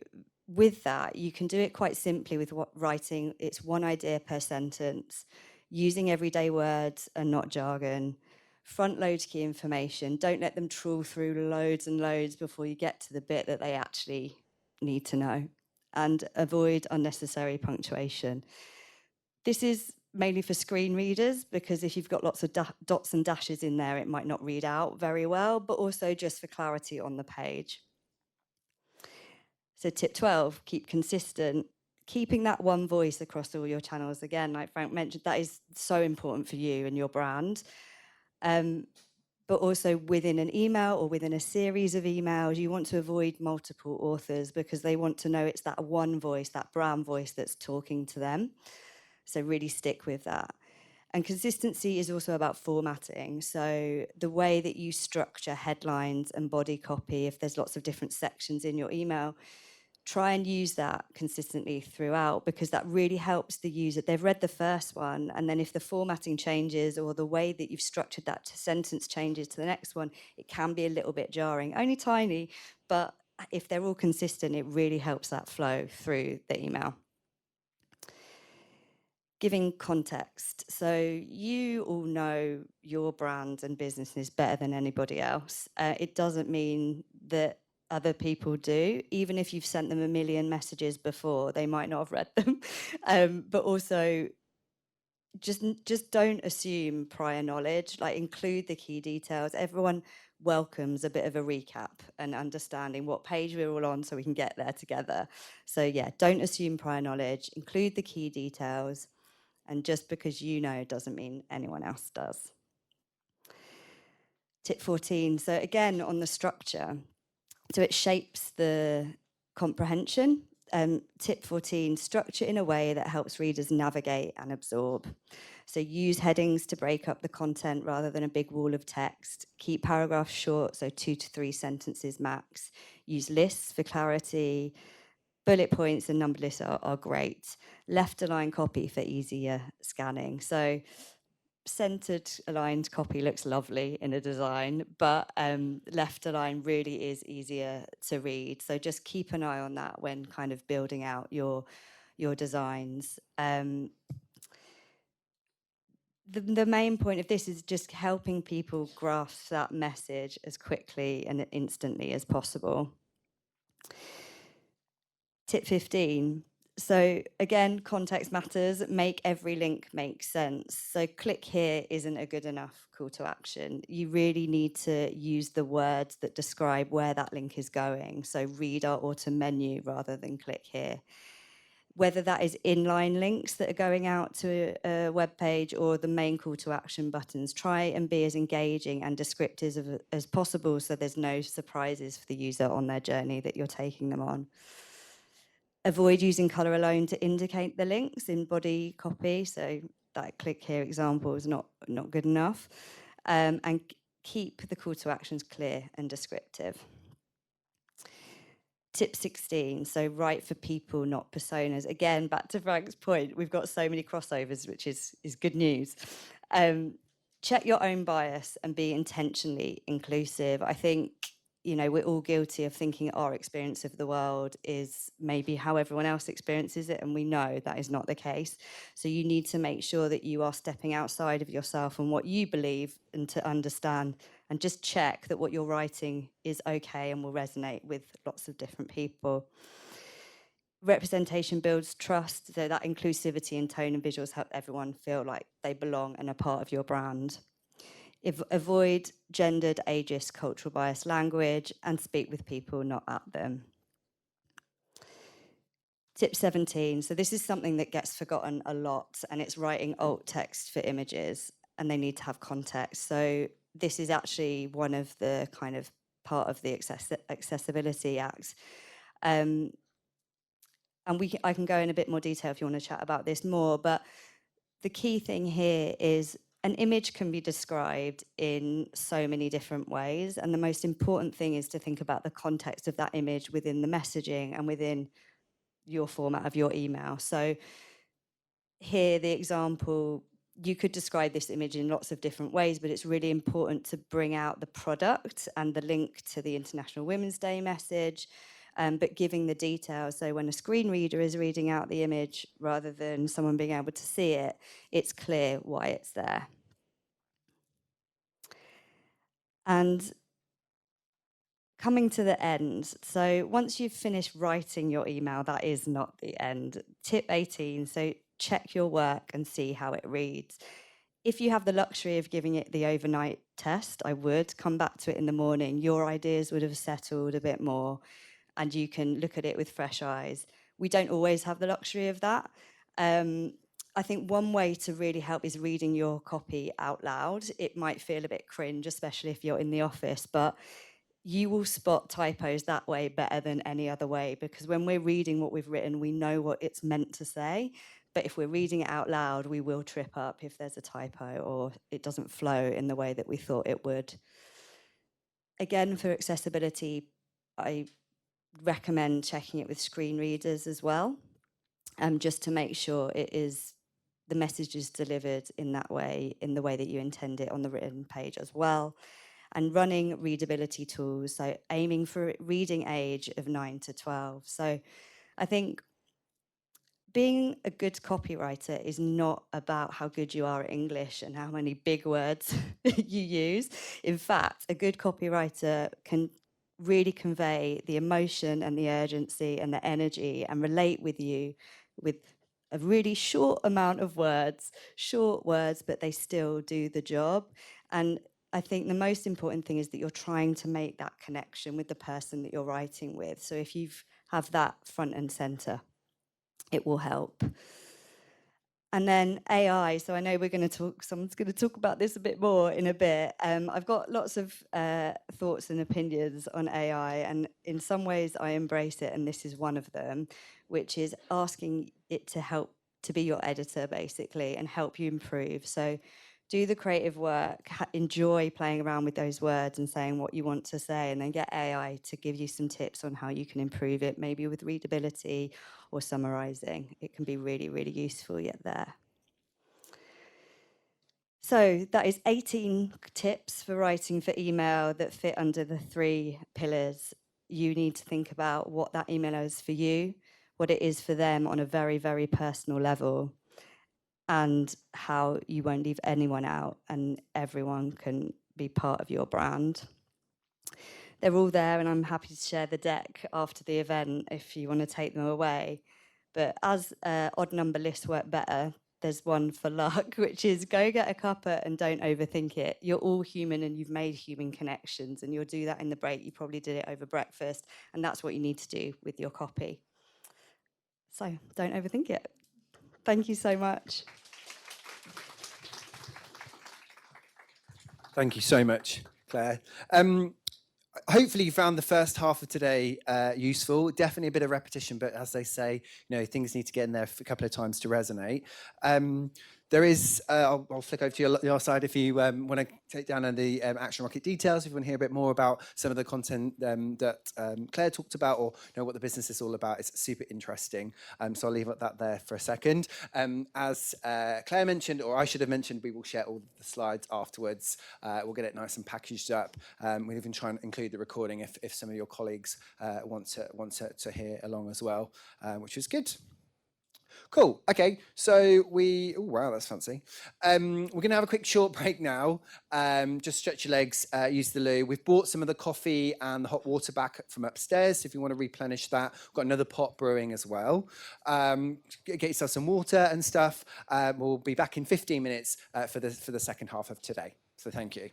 with that, you can do it quite simply with writing. It's one idea per sentence, using everyday words and not jargon. Front load key information. Don't let them trawl through loads and loads before you get to the bit that they actually need to know. And avoid unnecessary punctuation. This is mainly for screen readers, because if you've got lots of dots and dashes in there, it might not read out very well, but also just for clarity on the page. So tip 12, keep consistent. Keeping that one voice across all your channels, again, like Frank mentioned, that is so important for you and your brand. But also within an email or within a series of emails, you want to avoid multiple authors, because they want to know it's that one voice, that brand voice, that's talking to them. So really stick with that. And consistency is also about formatting. So the way that you structure headlines and body copy, if there's lots of different sections in your email, try and use that consistently throughout, because that really helps the user. They've read the first one, and then if the formatting changes or the way that you've structured that sentence changes to the next one, it can be a little bit jarring, only tiny, but if they're all consistent, it really helps that flow through the email. Giving context. So you all know your brand and business better than anybody else. It doesn't mean that other people do. Even if you've sent them a million messages before, they might not have read them. But also, just don't assume prior knowledge. Like, include the key details. Everyone welcomes a bit of a recap and understanding what page we're all on so we can get there together. So yeah, don't assume prior knowledge. Include the key details. And just because you know doesn't mean anyone else does. Tip 14. So again, on the structure. So it shapes the comprehension. Tip 14, structure in a way that helps readers navigate and absorb. So use headings to break up the content rather than a big wall of text. Keep paragraphs short, so 2 to 3 sentences max. Use lists for clarity. Bullet points and numbered lists are great. Left align copy for easier scanning. So centered aligned copy looks lovely in a design, but left align really is easier to read. So just keep an eye on that when kind of building out your designs. The main point of this is just helping people grasp that message as quickly and instantly as possible. Tip 15. So again, context matters. Make every link make sense. So click here isn't a good enough call to action. You really need to use the words that describe where that link is going. So read our autumn menu rather than click here. Whether that is inline links that are going out to a web page or the main call to action buttons, try and be as engaging and descriptive as possible so there's no surprises for the user on their journey that you're taking them on. Avoid using colour alone to indicate the links in body copy. So that click here example is not good enough. And keep the call to actions clear and descriptive. Tip 16, so write for people, not personas. Again, back to Frank's point, we've got so many crossovers, which is good news. Check your own bias and be intentionally inclusive. I think, we're all guilty of thinking our experience of the world is maybe how everyone else experiences it, and we know that is not the case. So you need to make sure that you are stepping outside of yourself and what you believe, and to understand and just check that what you're writing is okay and will resonate with lots of different people. Representation builds trust, so that inclusivity in tone and visuals help everyone feel like they belong and are part of your brand. Avoid gendered, ageist, cultural bias language and speak with people, not at them. Tip 17, so this is something that gets forgotten a lot, and it's writing alt text for images, and they need to have context. So this is actually one of the kind of part of the Accessibility Act. And I can go in a bit more detail if you want to chat about this more, but the key thing here is an image can be described in so many different ways, and the most important thing is to think about the context of that image within the messaging and within your format of your email. So here, the example, you could describe this image in lots of different ways, but it's really important to bring out the product and the link to the International Women's Day message, but giving the details. So when a screen reader is reading out the image, rather than someone being able to see it, it's clear why it's there. And coming to the end, so once you've finished writing your email, that is not the end. Tip 18, so check your work and see how it reads. If you have the luxury of giving it the overnight test, I would come back to it in the morning. Your ideas would have settled a bit more and you can look at it with fresh eyes. We don't always have the luxury of that. I think one way to really help is reading your copy out loud. It might feel a bit cringe, especially if you're in the office, but you will spot typos that way better than any other way, because when we're reading what we've written, we know what it's meant to say. But if we're reading it out loud, we will trip up if there's a typo or it doesn't flow in the way that we thought it would. Again, for accessibility, I recommend checking it with screen readers as well, just to make sure the message is delivered in that way, in the way that you intend it on the written page as well. And running readability tools, so aiming for reading age of 9 to 12. So I think being a good copywriter is not about how good you are at English and how many big words you use. In fact, a good copywriter can really convey the emotion and the urgency and the energy and relate with you with a really short amount of words, but they still do the job. And I think the most important thing is that you're trying to make that connection with the person that you're writing with. So if you have that front and center, it will help. And then AI, so I know someone's going to talk about this a bit more in a bit. I've got lots of thoughts and opinions on AI, and in some ways I embrace it, and this is one of them, which is asking it to help to be your editor, basically, and help you improve. So do the creative work, enjoy playing around with those words and saying what you want to say, and then get AI to give you some tips on how you can improve it, maybe with readability or summarizing. It can be really, really useful yet there. So that is 18 tips for writing for email that fit under the 3 pillars. You need to think about what that email is for you, what it is for them on a very, very personal level, and how you won't leave anyone out and everyone can be part of your brand. They're all there, and I'm happy to share the deck after the event if you want to take them away. But as odd number lists work better, there's one for luck, which is go get a cuppa and don't overthink it. You're all human and you've made human connections, and you'll do that in the break. You probably did it over breakfast, and that's what you need to do with your copy. So don't overthink it. Thank you so much. Thank you so much, Claire. Hopefully you found the first half of today useful. Definitely a bit of repetition, but as they say, things need to get in there a couple of times to resonate. There is, I'll flick over to your side if you want to take down the ActionRocket details, if you want to hear a bit more about some of the content that Claire talked about, or what the business is all about. It's super interesting. So I'll leave that there for a second. As Claire mentioned, or I should have mentioned, we will share all the slides afterwards. We'll get it nice and packaged up. We'll even try and include the recording if some of your colleagues want to hear along as well, which is good. Cool. Okay, so oh wow, that's fancy. We're going to have a quick short break now. Just stretch your legs, use the loo. We've brought some of the coffee and the hot water back from upstairs, so if you want to replenish that. We've got another pot brewing as well. Get yourself some water and stuff. We'll be back in 15 minutes for the second half of today. So thank you.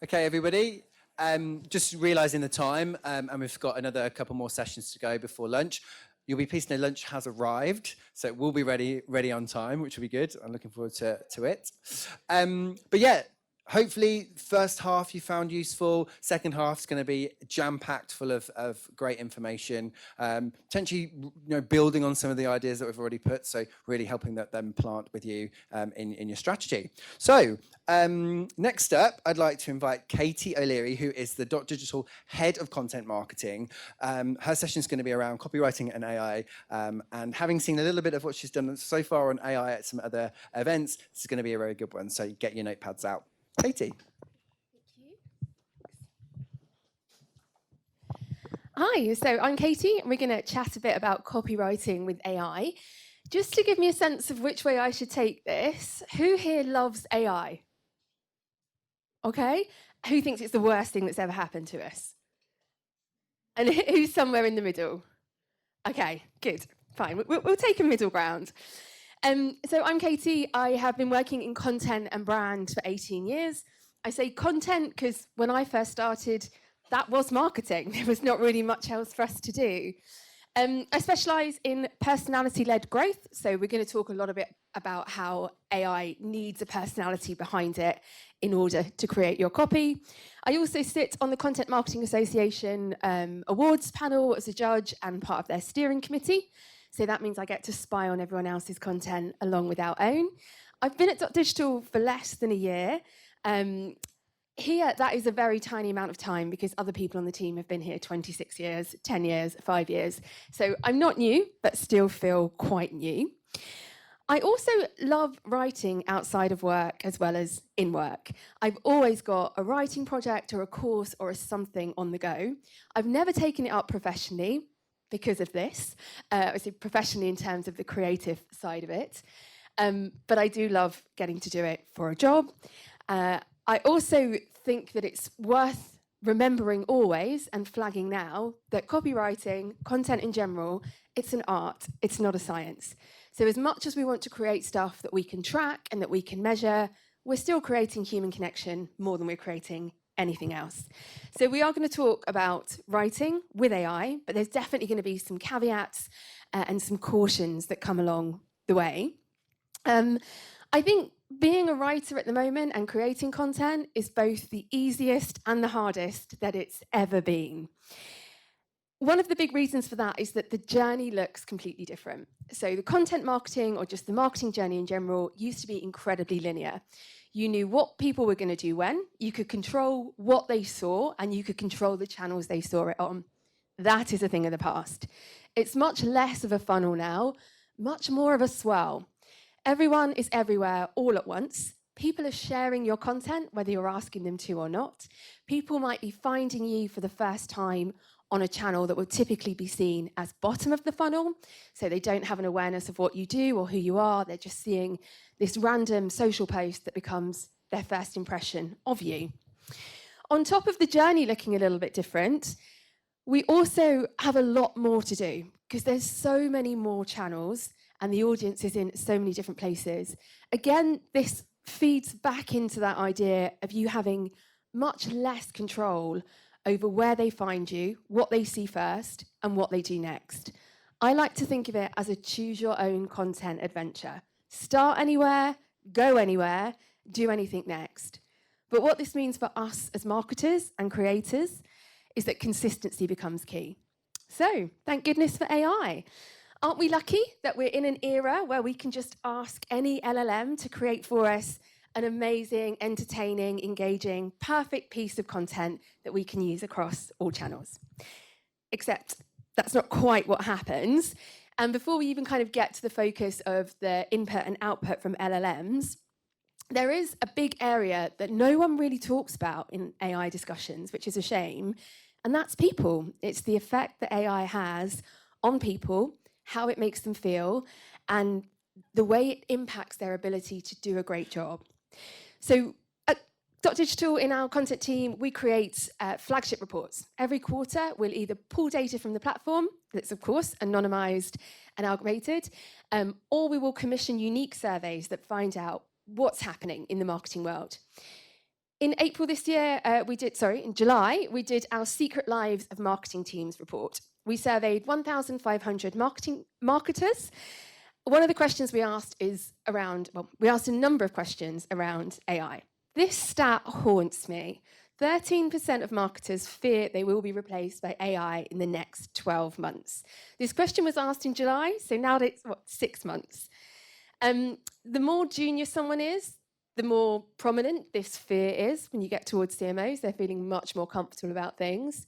Okay, everybody. Just realising the time, and we've got another couple more sessions to go before lunch. You'll be pleased to know lunch has arrived, so it will be ready on time, which will be good. I'm looking forward to it. But yeah, hopefully first half you found useful. Second half is going to be jam-packed full of great information, potentially building on some of the ideas that we've already put, so really helping them plant with you in your strategy. So next up, I'd like to invite Katie O'Leary, who is the Digital Head of Content Marketing. Her session is going to be around copywriting and AI, and having seen a little bit of what she's done so far on AI at some other events, this is going to be a very good one, so get your notepads out. Katie. Thank you. Hi, so I'm Katie, and we're going to chat a bit about copywriting with AI. Just to give me a sense of which way I should take this, who here loves AI? Okay. Who thinks it's the worst thing that's ever happened to us? And who's somewhere in the middle? Okay, good, fine. We'll take a middle ground. So I'm Katie. I have been working in content and brand for 18 years. I say content because when I first started, that was marketing. There was not really much else for us to do. I specialise in personality-led growth. So we're going to talk a lot about how AI needs a personality behind it in order to create your copy. I also sit on the Content Marketing Association awards panel as a judge and part of their steering committee. So that means I get to spy on everyone else's content along with our own. I've been at Digital for less than a year. Here, that is a very tiny amount of time because other people on the team have been here 26 years, 10 years, 5 years. So I'm not new, but still feel quite new. I also love writing outside of work as well as in work. I've always got a writing project or a course or something on the go. I've never taken it up professionally because of this. I say professionally in terms of the creative side of it. But I do love getting to do it for a job. I also think that it's worth remembering always and flagging now that copywriting, content in general, it's an art, it's not a science. So as much as we want to create stuff that we can track and that we can measure, we're still creating human connection more than we're creating anything else. So we are going to talk about writing with AI, but there's definitely going to be some caveats and some cautions that come along the way. I think being a writer at the moment and creating content is both the easiest and the hardest that it's ever been. One of the big reasons for that is that the journey looks completely different. So the content marketing, or just the marketing journey in general, used to be incredibly linear. You knew what people were going to do when, you could control what they saw, and you could control the channels they saw it on. That is a thing of the past. It's much less of a funnel now, much more of a swell. Everyone is everywhere all at once. People are sharing your content, whether you're asking them to or not. People might be finding you for the first time on a channel that would typically be seen as bottom of the funnel. So they don't have an awareness of what you do or who you are. They're just seeing this random social post that becomes their first impression of you. On top of the journey looking a little bit different, we also have a lot more to do because there's so many more channels and the audience is in so many different places. Again, this feeds back into that idea of you having much less control over where they find you, what they see first, and what they do next. I like to think of it as a choose your own content adventure. Start anywhere, go anywhere, do anything next. But what this means for us as marketers and creators is that consistency becomes key. So, thank goodness for AI. Aren't we lucky that we're in an era where we can just ask any LLM to create for us an amazing, entertaining, engaging, perfect piece of content that we can use across all channels? Except that's not quite what happens. And before we even kind of get to the focus of the input and output from LLMs, there is a big area that no one really talks about in AI discussions, which is a shame, and that's people. It's the effect that AI has on people, how it makes them feel, and the way it impacts their ability to do a great job. So at Dot Digital, in our content team, we create flagship reports. Every quarter, we'll either pull data from the platform, that's of course anonymized and aggregated, or we will commission unique surveys that find out what's happening in the marketing world. In April this year, in July, we did our Secret Lives of Marketing Teams report. We surveyed 1,500 marketers. One of the questions we asked we asked a number of questions around AI. This stat haunts me. 13% of marketers fear they will be replaced by AI in the next 12 months. This question was asked in July, so now it's 6 months. The more junior someone is, the more prominent this fear is. When you get towards CMOs, they're feeling much more comfortable about things.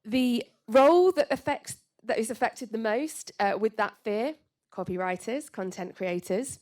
The role that is affected the most with that fear, copywriters, content creators.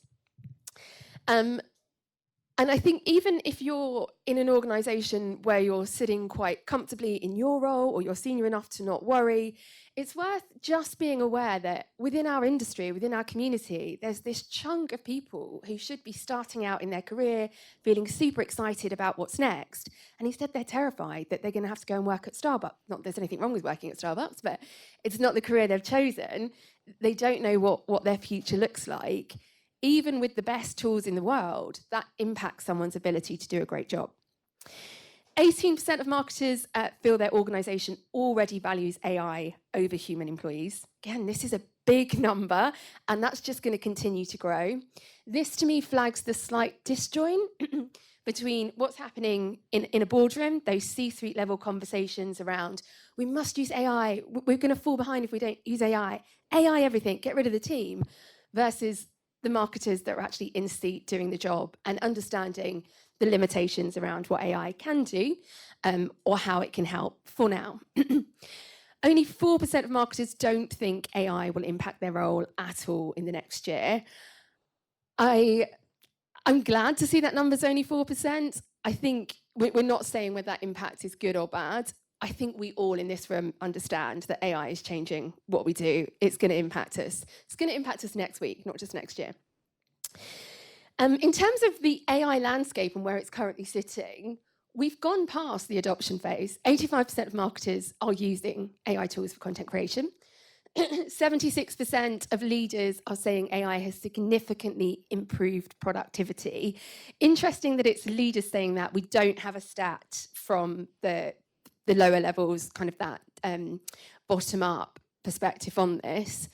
And I think even if you're in an organization where you're sitting quite comfortably in your role or you're senior enough to not worry, it's worth just being aware that within our industry, within our community, there's this chunk of people who should be starting out in their career, feeling super excited about what's next. And instead they're terrified that they're going to have to go and work at Starbucks. Not that there's anything wrong with working at Starbucks, but it's not the career they've chosen. They don't know what their future looks like. Even with the best tools in the world, that impacts someone's ability to do a great job. 18% of marketers feel their organization already values AI over human employees. Again, this is a big number, and that's just going to continue to grow. This, to me, flags the slight disjoint between what's happening in a boardroom, those C-suite level conversations around, we must use AI, we're going to fall behind if we don't use AI. AI everything, get rid of the team, versus the marketers that are actually in seat doing the job and understanding the limitations around what AI can do or how it can help for now. Only 4% of marketers don't think AI will impact their role at all in the next year. I'm glad to see that number's only 4%. I think we're not saying whether that impact is good or bad. I think we all in this room understand that AI is changing what we do. It's going to impact us. It's going to impact us next week, not just next year. In terms of the AI landscape and where it's currently sitting, we've gone past the adoption phase. 85% of marketers are using AI tools for content creation. 76% of leaders are saying AI has significantly improved productivity. Interesting that it's leaders saying that. We don't have a stat from the lower levels, kind of that bottom-up perspective on this.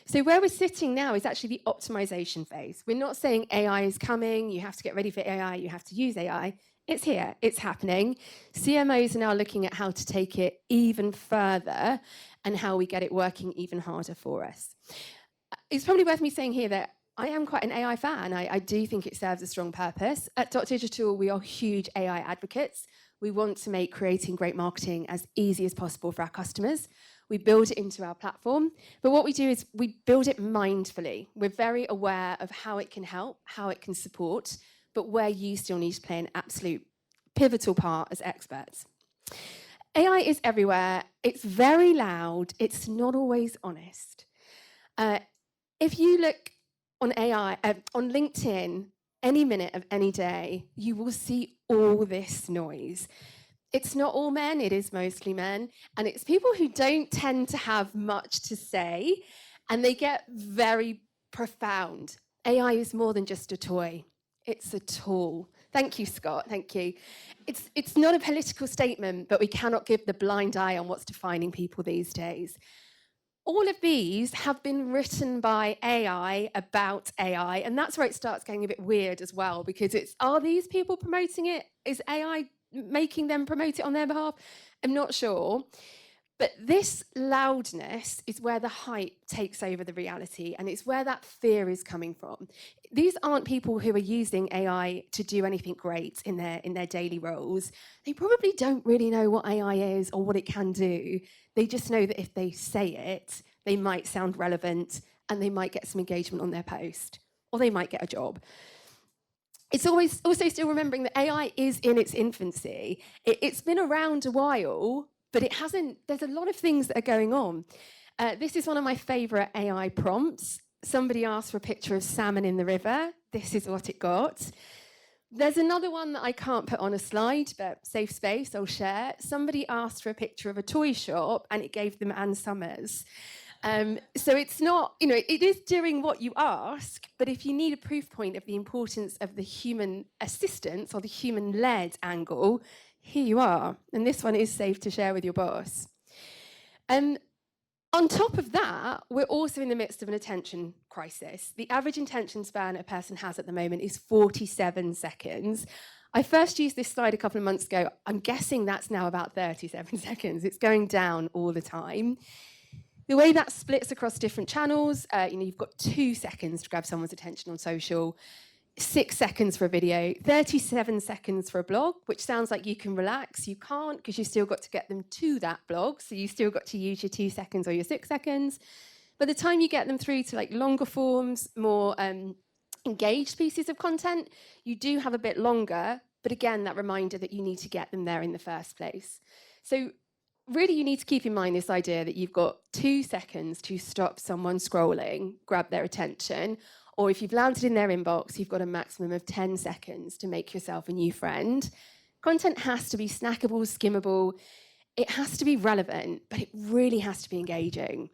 So where we're sitting now is actually the optimization phase. We're not saying AI is coming, you have to get ready for AI, you have to use AI. It's here, it's happening. CMOs are now looking at how to take it even further and how we get it working even harder for us. It's probably worth me saying here that I am quite an AI fan. I do think it serves a strong purpose. At Digital, we are huge AI advocates. We want to make creating great marketing as easy as possible for our customers. We build it into our platform, but what we do is we build it mindfully. We're very aware of how it can help, how it can support, but where you still need to play an absolute pivotal part as experts. AI is everywhere. It's very loud. It's not always honest. If you look on AI, on LinkedIn, any minute of any day, you will see all this noise. It's not all men, it is mostly men, and it's people who don't tend to have much to say, and they get very profound. AI is more than just a toy. It's a tool. Thank you, Scott. Thank you. It's not a political statement, but we cannot give the blind eye on what's defining people these days. All of these have been written by AI about AI, and that's where it starts getting a bit weird as well, because are these people promoting it? Is AI making them promote it on their behalf? I'm not sure. But this loudness is where the hype takes over the reality, and it's where that fear is coming from. These aren't people who are using AI to do anything great in their daily roles. They probably don't really know what AI is or what it can do. They just know that if they say it, they might sound relevant and they might get some engagement on their post, or they might get a job. It's always also still remembering that AI is in its infancy. It's been around a while, but there's a lot of things that are going on. This is one of my favorite AI prompts. Somebody asked for a picture of salmon in the river. This is what it got. There's another one that I can't put on a slide, but safe space, I'll share. Somebody asked for a picture of a toy shop, and it gave them Ann Summers. So it's not, it is doing what you ask, but if you need a proof point of the importance of the human assistance or the human-led angle, here you are. And this one is safe to share with your boss. On top of that, we're also in the midst of an attention crisis. The average attention span a person has at the moment is 47 seconds. I first used this slide a couple of months ago. I'm guessing that's now about 37 seconds. It's going down all the time. The way that splits across different channels, you've got 2 seconds to grab someone's attention on social, 6 seconds for a video, 37 seconds for a blog, which sounds like you can relax. You can't, because you've still got to get them to that blog. So you still got to use your 2 seconds or your 6 seconds. By the time you get them through to longer forms, more engaged pieces of content, you do have a bit longer. But again, that reminder that you need to get them there in the first place. So really, you need to keep in mind this idea that you've got 2 seconds to stop someone scrolling, grab their attention, or if you've landed in their inbox, you've got a maximum of 10 seconds to make yourself a new friend. Content has to be snackable, skimmable. It has to be relevant, but it really has to be engaging.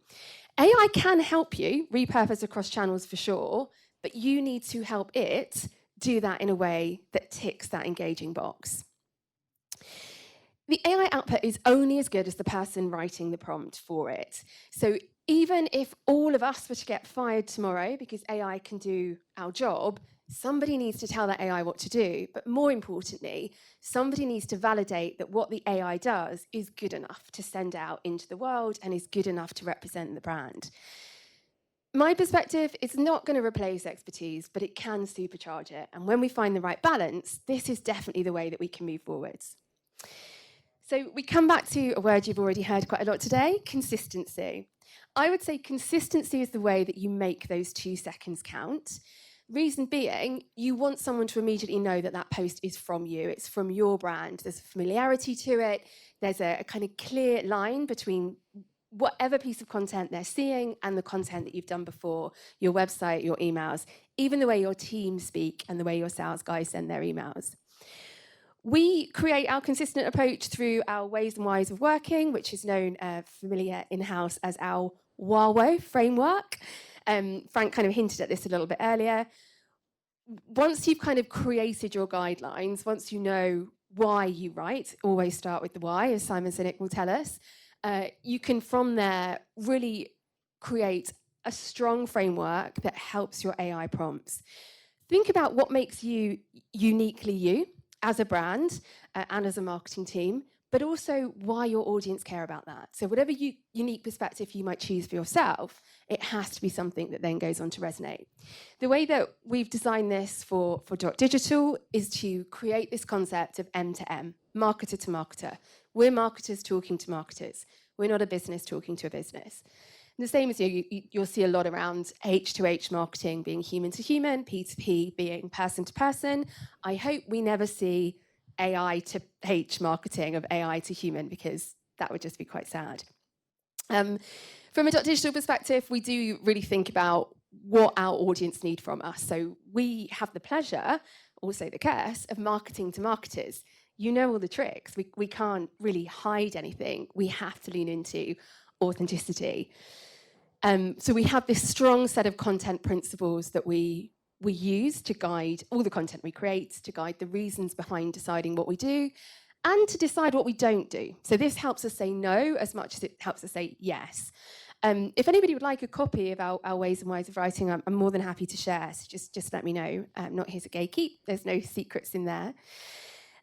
AI can help you repurpose across channels for sure, but you need to help it do that in a way that ticks that engaging box. The AI output is only as good as the person writing the prompt for it. So even if all of us were to get fired tomorrow because AI can do our job, somebody needs to tell that AI what to do. But more importantly, somebody needs to validate that what the AI does is good enough to send out into the world and is good enough to represent the brand. My perspective, it's not going to replace expertise, but it can supercharge it. And when we find the right balance, this is definitely the way that we can move forwards. So we come back to a word you've already heard quite a lot today, consistency. I would say consistency is the way that you make those 2 seconds count. Reason being, you want someone to immediately know that that post is from you. It's from your brand. There's a familiarity to it. There's a kind of clear line between whatever piece of content they're seeing and the content that you've done before, your website, your emails, even the way your team speak and the way your sales guys send their emails. We create our consistent approach through our ways and whys of working, which is known familiar in-house as our WAWO framework. Frank kind of hinted at this a little bit earlier. Once you've kind of created your guidelines, once you know why you write, always start with the why, as Simon Sinek will tell us, you can from there really create a strong framework that helps your AI prompts. Think about what makes you uniquely you as a brand and as a marketing team, but also why your audience care about that. So whatever unique perspective you might choose for yourself, it has to be something that then goes on to resonate. The way that we've designed this for Digital is to create this concept of M to M, marketer to marketer. We're marketers talking to marketers. We're not a business talking to a business. And the same as you'll see a lot around H to H marketing being human to human, P to P being person to person. I hope we never see AI to H marketing of AI to human, because that would just be quite sad. From a Digital perspective, we do really think about what our audience need from us. So we have the pleasure, also the curse, of marketing to marketers. You know all the tricks. We can't really hide anything. We have to lean into authenticity. So we have this strong set of content principles that we use to guide all the content we create, to guide the reasons behind deciding what we do, and to decide what we don't do. So this helps us say no as much as it helps us say yes. If anybody would like a copy of our ways and whys of writing, I'm more than happy to share. So just let me know. I'm not here to gatekeep. There's no secrets in there.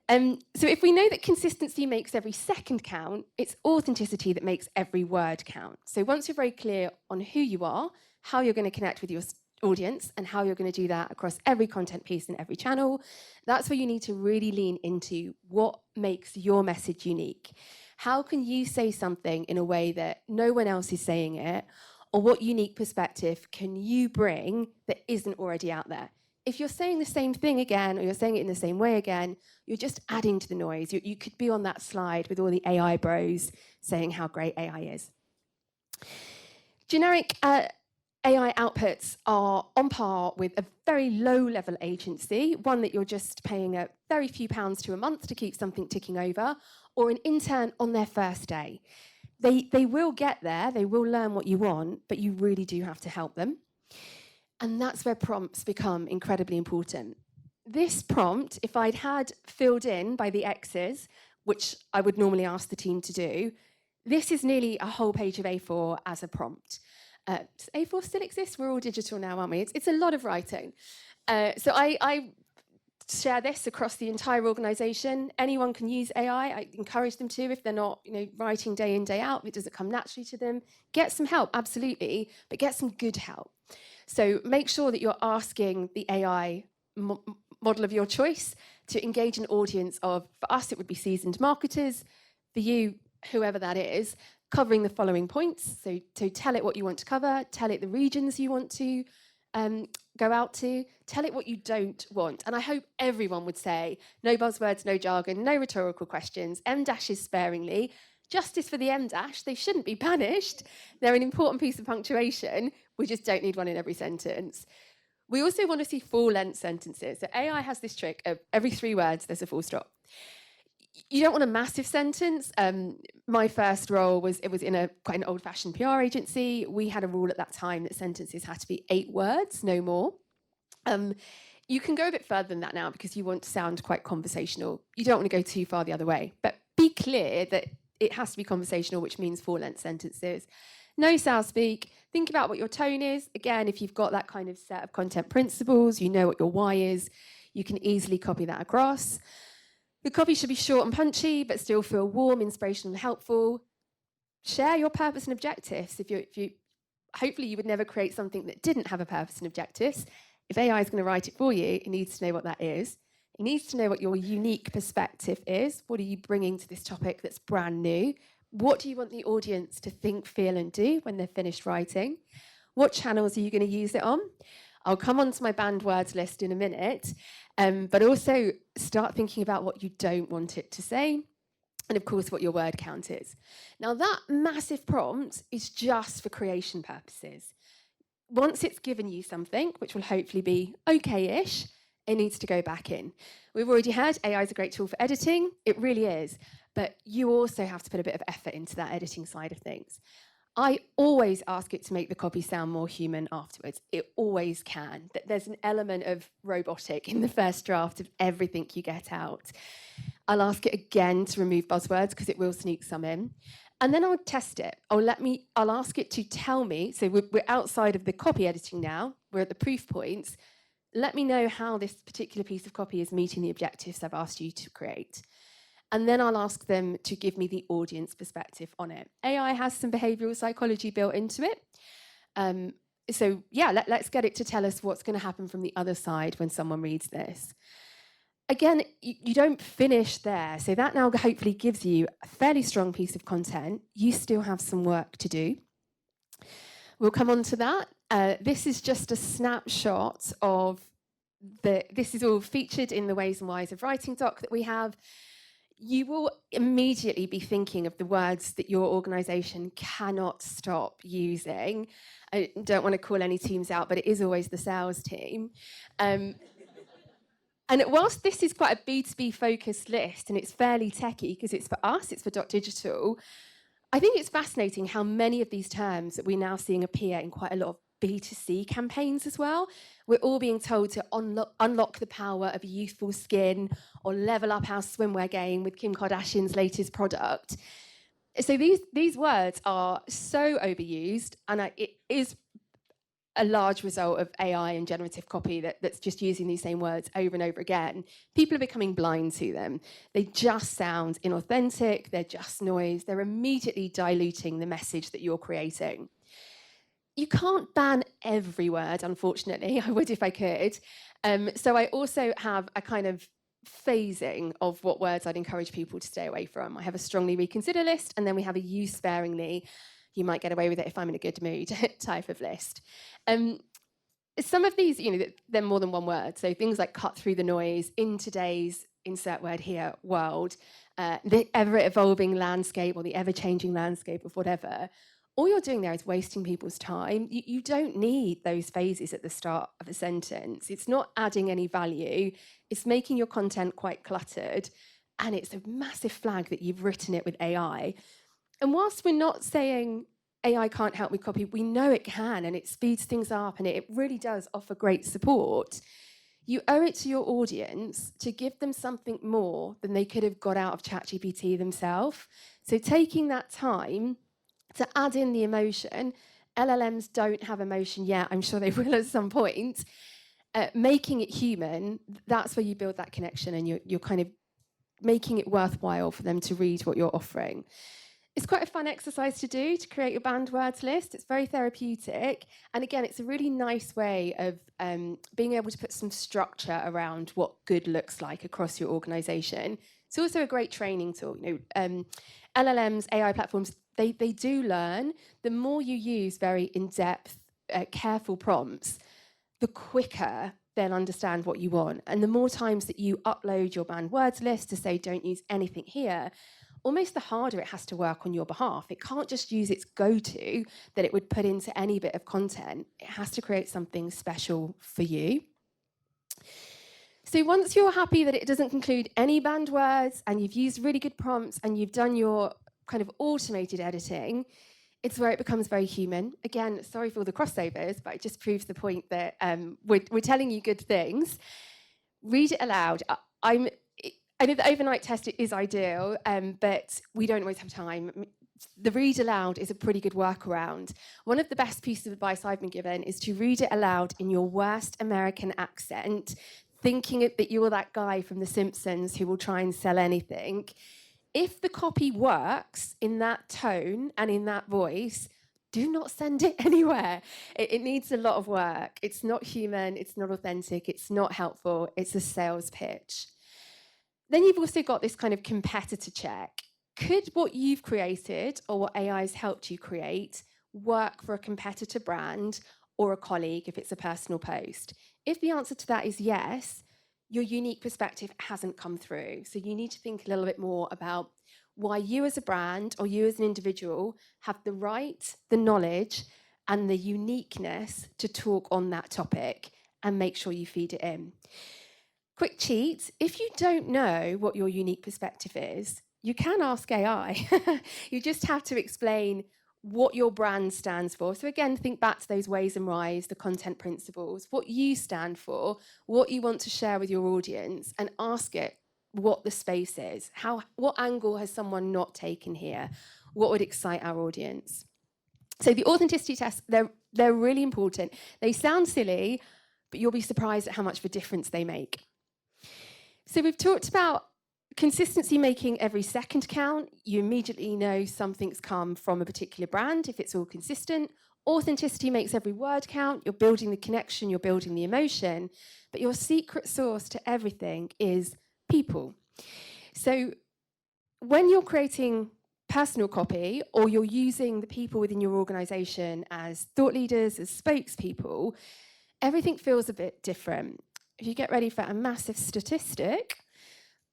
So if we know that consistency makes every second count, it's authenticity that makes every word count. So once you're very clear on who you are, how you're going to connect with your audience, and how you're going to do that across every content piece and every channel, that's where you need to really lean into what makes your message unique. How can you say something in a way that no one else is saying it, or what unique perspective can you bring that isn't already out there? If you're saying the same thing again, or you're saying it in the same way again, you're just adding to the noise. You could be on that slide with all the AI bros saying how great AI is. Generic AI outputs are on par with a very low-level agency, one that you're just paying a very few pounds to a month to keep something ticking over, or an intern on their first day. They will get there, they will learn what you want, but you really do have to help them. And that's where prompts become incredibly important. This prompt, if I'd had filled in by the X's, which I would normally ask the team to do, this is nearly a whole page of A4 as a prompt. Does A4 still exist? We're all digital now, aren't we? It's a lot of writing. So I share this across the entire organisation. Anyone can use AI. I encourage them to if they're not, writing day in, day out. If it doesn't come naturally to them, get some help, absolutely, but get some good help. So make sure that you're asking the AI model of your choice to engage an audience of, for us, it would be seasoned marketers. For you, whoever that is, covering the following points. So tell it what you want to cover, tell it the regions you want to go out to, tell it what you don't want. And I hope everyone would say, no buzzwords, no jargon, no rhetorical questions, M-dashes sparingly, justice for the M-dash, they shouldn't be banished. They're an important piece of punctuation. We just don't need one in every sentence. We also want to see full-length sentences. So AI has this trick of every 3 words, there's a full stop. You don't want a massive sentence. My first role was in quite an old-fashioned PR agency. We had a rule at that time that sentences had to be 8 words, no more. You can go a bit further than that now because you want to sound quite conversational. You don't want to go too far the other way. But be clear that it has to be conversational, which means 4-length sentences. No sales speak. Think about what your tone is. Again, if you've got that kind of set of content principles, you know what your why is, you can easily copy that across. The copy should be short and punchy, but still feel warm, inspirational, and helpful. Share your purpose and objectives. Hopefully you would never create something that didn't have a purpose and objectives. If AI is going to write it for you, it needs to know what that is. It needs to know what your unique perspective is. What are you bringing to this topic that's brand new? What do you want the audience to think, feel, and do when they're finished writing? What channels are you going to use it on? I'll come on to my banned words list in a minute, but also start thinking about what you don't want it to say, and of course what your word count is. Now that massive prompt is just for creation purposes. Once it's given you something, which will hopefully be okay-ish, it needs to go back in. We've already heard AI is a great tool for editing. It really is. But you also have to put a bit of effort into that editing side of things. I always ask it to make the copy sound more human afterwards. It always can. There's an element of robotic in the first draft of everything you get out. I'll ask it again to remove buzzwords because it will sneak some in. And then I'll test it. I'll ask it to tell me, so we're outside of the copy editing now, we're at the proof points. Let me know how this particular piece of copy is meeting the objectives I've asked you to create. And then I'll ask them to give me the audience perspective on it. AI has some behavioural psychology built into it. So yeah, let's get it to tell us what's going to happen from the other side when someone reads this. Again, you don't finish there. So that now hopefully gives you a fairly strong piece of content. You still have some work to do. We'll come on to that. This is just a snapshot of this is all featured in the Ways and Whys of Writing doc that we have. You will immediately be thinking of the words that your organisation cannot stop using. I don't want to call any teams out, but it is always the sales team. And whilst this is quite a B2B focused list and it's fairly techy because it's for us, it's for Digital, I think it's fascinating how many of these terms that we're now seeing appear in quite a lot of B2C campaigns as well. We're all being told to unlock the power of youthful skin or level up our swimwear game with Kim Kardashian's latest product. So these words are so overused, and it is a large result of AI and generative copy that's just using these same words over and over again. People are becoming blind to them. They just sound inauthentic, they're just noise, they're immediately diluting the message that you're creating. You can't ban every word, unfortunately. I would if I could. So I also have a kind of phasing of what words I'd encourage people to stay away from. I have a strongly reconsider list, and then we have a use sparingly, you might get away with it if I'm in a good mood type of list. Some of these, they're more than one word. So things like cut through the noise, in today's, insert word here, world, the ever-evolving landscape or the ever-changing landscape of whatever. All you're doing there is wasting people's time. You don't need those phases at the start of a sentence. It's not adding any value. It's making your content quite cluttered. And it's a massive flag that you've written it with AI. And whilst we're not saying AI can't help with copy, we know it can, and it speeds things up, and it really does offer great support. You owe it to your audience to give them something more than they could have got out of ChatGPT themselves. So taking that time to add in the emotion. LLMs don't have emotion yet. I'm sure they will at some point. Making it human, that's where you build that connection, and you're kind of making it worthwhile for them to read what you're offering. It's quite a fun exercise to do, to create your banned words list. It's very therapeutic. And again, it's a really nice way of being able to put some structure around what good looks like across your organization. It's also a great training tool. LLMs, AI platforms, they do learn. The more you use very in-depth, careful prompts, the quicker they'll understand what you want. And the more times that you upload your banned words list to say, don't use anything here, almost the harder it has to work on your behalf. It can't just use its go-to that it would put into any bit of content. It has to create something special for you. So once you're happy that it doesn't include any banned words and you've used really good prompts and you've done your kind of automated editing, it's where it becomes very human. Again, sorry for all the crossovers, but it just proves the point that we're telling you good things. Read it aloud. I know the overnight test is ideal, but we don't always have time. The read aloud is a pretty good workaround. One of the best pieces of advice I've been given is to read it aloud in your worst American accent, thinking that you're that guy from The Simpsons who will try and sell anything. If the copy works in that tone and in that voice, do not send it anywhere. It needs a lot of work. It's not human, it's not authentic, it's not helpful, it's a sales pitch. Then you've also got this kind of competitor check. Could what you've created or what AI has helped you create work for a competitor brand or a colleague if it's a personal post? If the answer to that is yes, your unique perspective hasn't come through. So you need to think a little bit more about why you as a brand or you as an individual have the right, the knowledge, and the uniqueness to talk on that topic, and make sure you feed it in. quick cheat, if you don't know what your unique perspective is, you can ask AI. You just have to explain what your brand stands for. So again, think back to those ways and whys, the content principles, what you stand for, what you want to share with your audience, and ask it what the space is. What angle has someone not taken here? What would excite our audience? So the authenticity tests, they're really important. They sound silly, but you'll be surprised at how much of a difference they make. So we've talked about consistency making every second count. You immediately know something's come from a particular brand if it's all consistent. Authenticity makes every word count. You're building the connection, you're building the emotion, but your secret sauce to everything is people. So when you're creating personal copy, or you're using the people within your organization as thought leaders, as spokespeople, everything feels a bit different. If you get ready for a massive statistic,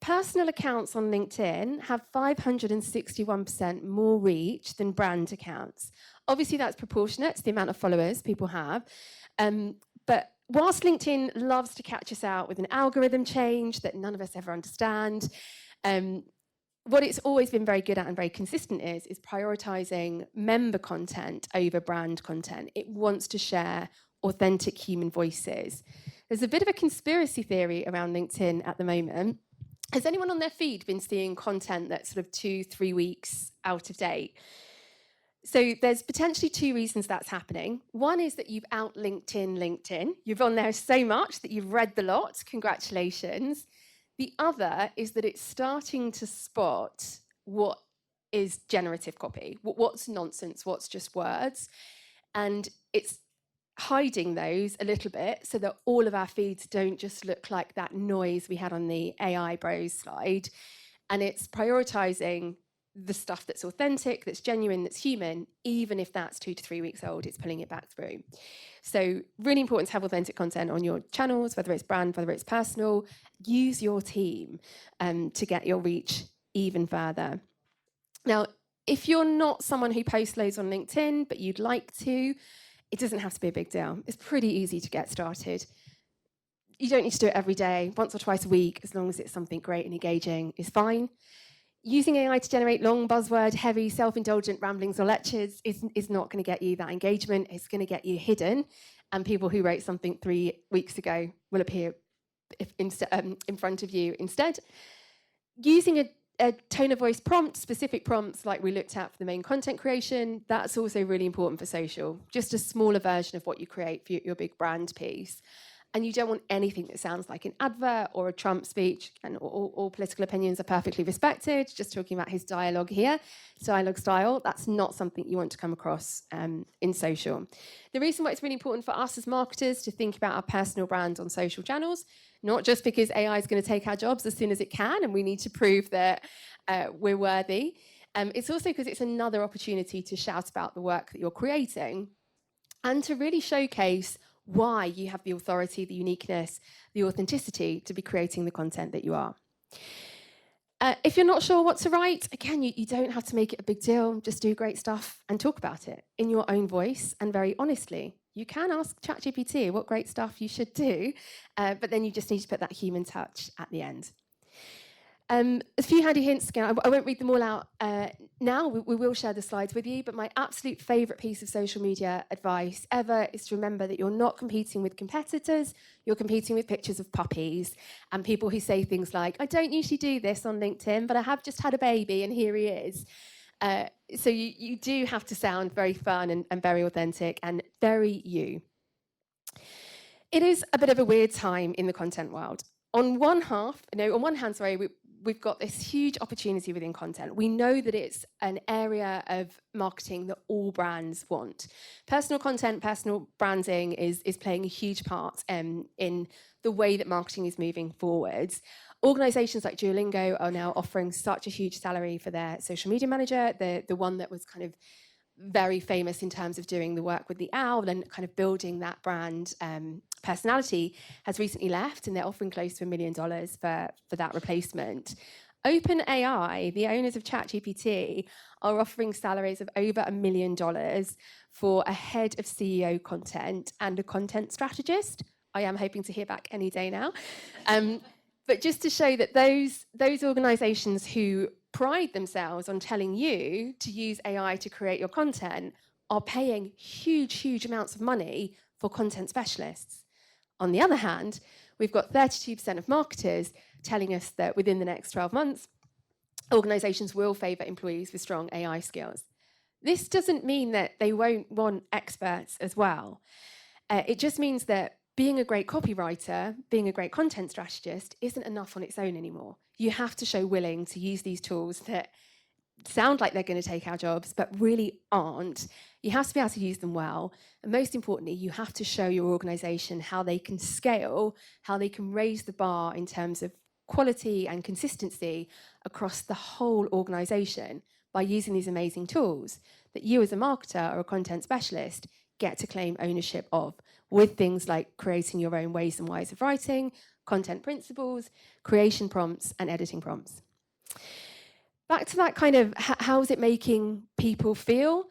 personal accounts on LinkedIn have 561% more reach than brand accounts. Obviously, that's proportionate to the amount of followers people have. But whilst LinkedIn loves to catch us out with an algorithm change that none of us ever understand, what it's always been very good at and very consistent is prioritizing member content over brand content. It wants to share authentic human voices. There's a bit of a conspiracy theory around LinkedIn at the moment. Has anyone on their feed been seeing content that's sort of 2-3 weeks out of date? So there's potentially two reasons that's happening. One is that you've out LinkedIn. You've on there so much that you've read the lot. Congratulations. The other is that it's starting to spot what is generative copy, what's nonsense, what's just words. And it's hiding those a little bit so that all of our feeds don't just look like that noise we had on the AI bros slide. And it's prioritizing the stuff that's authentic, that's genuine, that's human, even if that's 2 to 3 weeks old, it's pulling it back through. So really important to have authentic content on your channels, whether it's brand, whether it's personal. Use your team to get your reach even further. Now, if you're not someone who posts loads on LinkedIn, but you'd like to, it doesn't have to be a big deal. It's pretty easy to get started. You don't need to do it every day, once or twice a week, as long as it's something great and engaging is fine. Using AI to generate long, buzzword-heavy, self-indulgent ramblings or lectures is not going to get you that engagement. It's going to get you hidden, and people who wrote something 3 weeks ago will appear in front of you instead. Using a tone of voice prompt, specific prompts like we looked at for the main content creation, that's also really important for social. Just a smaller version of what you create for your big brand piece. And you don't want anything that sounds like an advert or a Trump speech, and all political opinions are perfectly respected. Just talking about his dialogue here, dialogue style, that's not something you want to come across in social. The reason why it's really important for us as marketers to think about our personal brand on social channels, not just because AI is going to take our jobs as soon as it can and we need to prove that we're worthy. It's also because it's another opportunity to shout about the work that you're creating and to really showcase why you have the authority, the uniqueness, the authenticity to be creating the content that you are. If you're not sure what to write, again, you don't have to make it a big deal. Just do great stuff and talk about it in your own voice and very honestly. You can ask ChatGPT what great stuff you should do, but then you just need to put that human touch at the end. A few handy hints, again, I won't read them all out now, we will share the slides with you, but my absolute favourite piece of social media advice ever is to remember that you're not competing with competitors, you're competing with pictures of puppies and people who say things like, I don't usually do this on LinkedIn, but I have just had a baby and here he is. So you do have to sound very fun and very authentic and very you. It is a bit of a weird time in the content world. On one hand, we've got this huge opportunity within content. We know that it's an area of marketing that all brands want. Personal content, personal branding is playing a huge part in the way that marketing is moving forwards. Organisations like Duolingo are now offering such a huge salary for their social media manager, the one that was kind of very famous in terms of doing the work with the owl and kind of building that brand personality, has recently left, and they're offering close to $1 million for that replacement. OpenAI, the owners of ChatGPT, are offering salaries of over $1 million for a head of CEO content and a content strategist. I am hoping to hear back any day now. But just to show that those organizations who pride themselves on telling you to use AI to create your content are paying huge amounts of money for content specialists. On the other hand, we've got 32% of marketers telling us that within the next 12 months, organizations will favor employees with strong AI skills. This doesn't mean that they won't want experts as well. It just means that being a great copywriter, being a great content strategist isn't enough on its own anymore. You have to show willing to use these tools that sound like they're going to take our jobs, but really aren't. You have to be able to use them well. And most importantly, you have to show your organization how they can scale, how they can raise the bar in terms of quality and consistency across the whole organization by using these amazing tools that you as a marketer or a content specialist get to claim ownership of, with things like creating your own ways and whys of writing, content principles, creation prompts, and editing prompts. Back to that kind of how is it making people feel?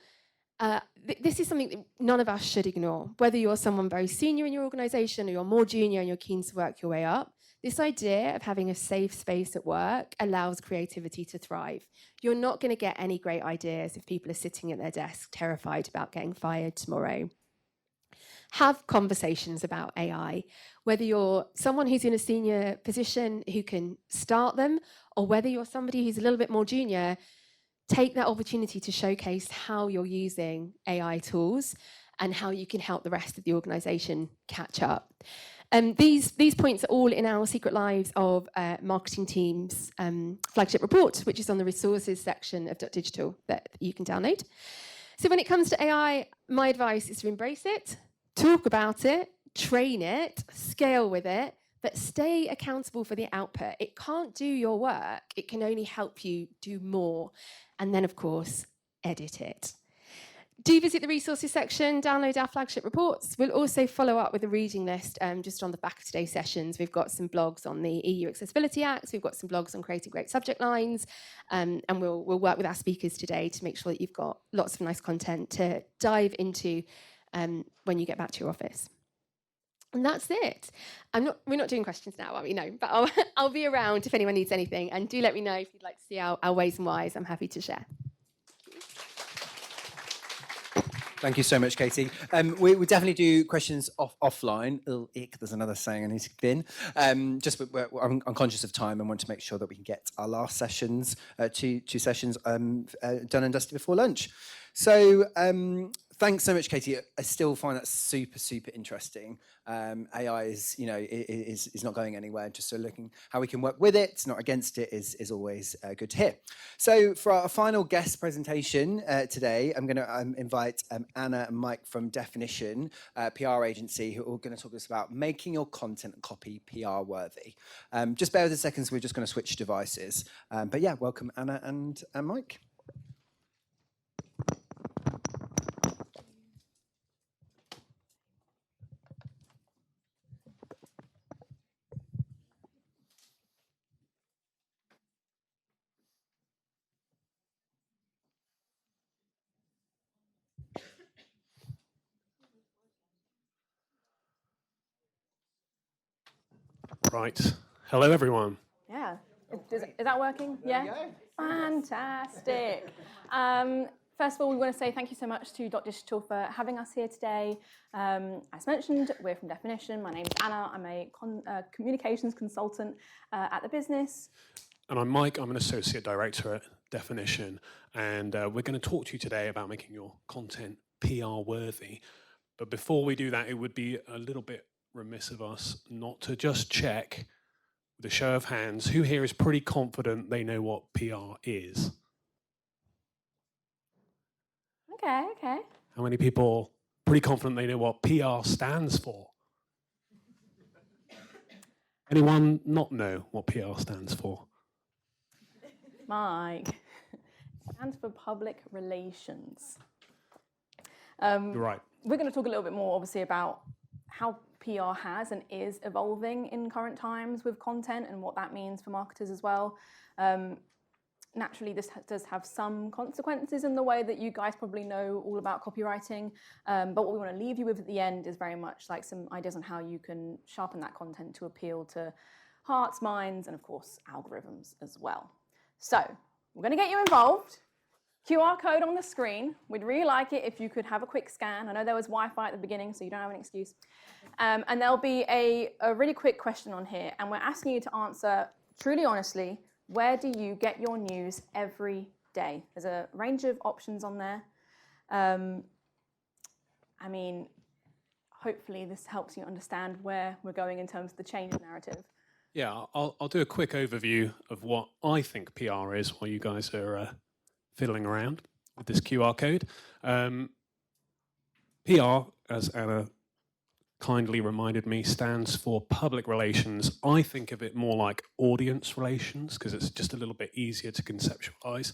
This is something that none of us should ignore. Whether you're someone very senior in your organization or you're more junior and you're keen to work your way up, this idea of having a safe space at work allows creativity to thrive. You're not going to get any great ideas if people are sitting at their desk terrified about getting fired tomorrow. Have conversations about AI, whether you're someone who's in a senior position who can start them, or whether you're somebody who's a little bit more junior. Take that opportunity to showcase how you're using AI tools and how you can help the rest of the organization catch up. These points are all in our Secret Lives of Marketing Team's flagship report, which is on the resources section of .digital that you can download. So when it comes to AI, my advice is to embrace it, talk about it, train it, scale with it, but stay accountable for the output. It can't do your work. It can only help you do more. And then, of course, edit it. Do visit the resources section, download our flagship reports. We'll also follow up with a reading list just on the back of today's sessions. We've got some blogs on the EU Accessibility Act. We've got some blogs on creating great subject lines. And we'll work with our speakers today to make sure that you've got lots of nice content to dive into when you get back to your office. And that's it. We're not doing questions now, are we? No, but I'll be around if anyone needs anything. And do let me know if you'd like to see our ways and whys. I'm happy to share. Thank you so much, Katie. We definitely do questions offline. There's another saying I need to get in. I'm conscious of time and want to make sure that we can get our last sessions, two sessions, done and dusted before lunch. So thanks so much, Katie. I still find that super interesting. AI is not going anywhere. Just so looking how we can work with it, not against it, is always good to hear. So for our final guest presentation today, I'm going to invite Anna and Mike from Definition, PR agency, who are going to talk to us about making your content and copy PR worthy. Just bear with us a second, so we're just going to switch devices. But yeah, welcome Anna and Mike. Right. Hello, everyone. Yeah. Is that working? Yeah? Fantastic. First of all, we want to say thank you so much to Digital for having us here today. As mentioned, we're from Definition. My name's Anna. I'm a communications consultant at the business. And I'm Mike. I'm an associate director at Definition. And we're going to talk to you today about making your content PR worthy. But before we do that, it would be a little bit remiss of us not to just check with a show of hands who here is pretty confident they know what PR is. Okay. How many people pretty confident they know what PR stands for? Anyone not know what PR stands for? Mike. It stands for public relations. You're right. We're going to talk a little bit more, obviously, about how PR has and is evolving in current times with content and what that means for marketers as well. Naturally, this does have some consequences in the way that you guys probably know all about copywriting. But what we want to leave you with at the end is very much like some ideas on how you can sharpen that content to appeal to hearts, minds, and of course, algorithms as well. So we're going to get you involved. QR code on the screen. We'd really like it if you could have a quick scan. I know there was Wi-Fi at the beginning, so you don't have an excuse. And there'll be a really quick question on here, and we're asking you to answer truly honestly, where do you get your news every day? There's a range of options on there. I mean, hopefully this helps you understand where we're going in terms of the change narrative. Yeah, I'll do a quick overview of what I think PR is while you guys are fiddling around with this QR code. PR, as Anna kindly reminded me, stands for public relations. I think of it more like audience relations because it's just a little bit easier to conceptualize.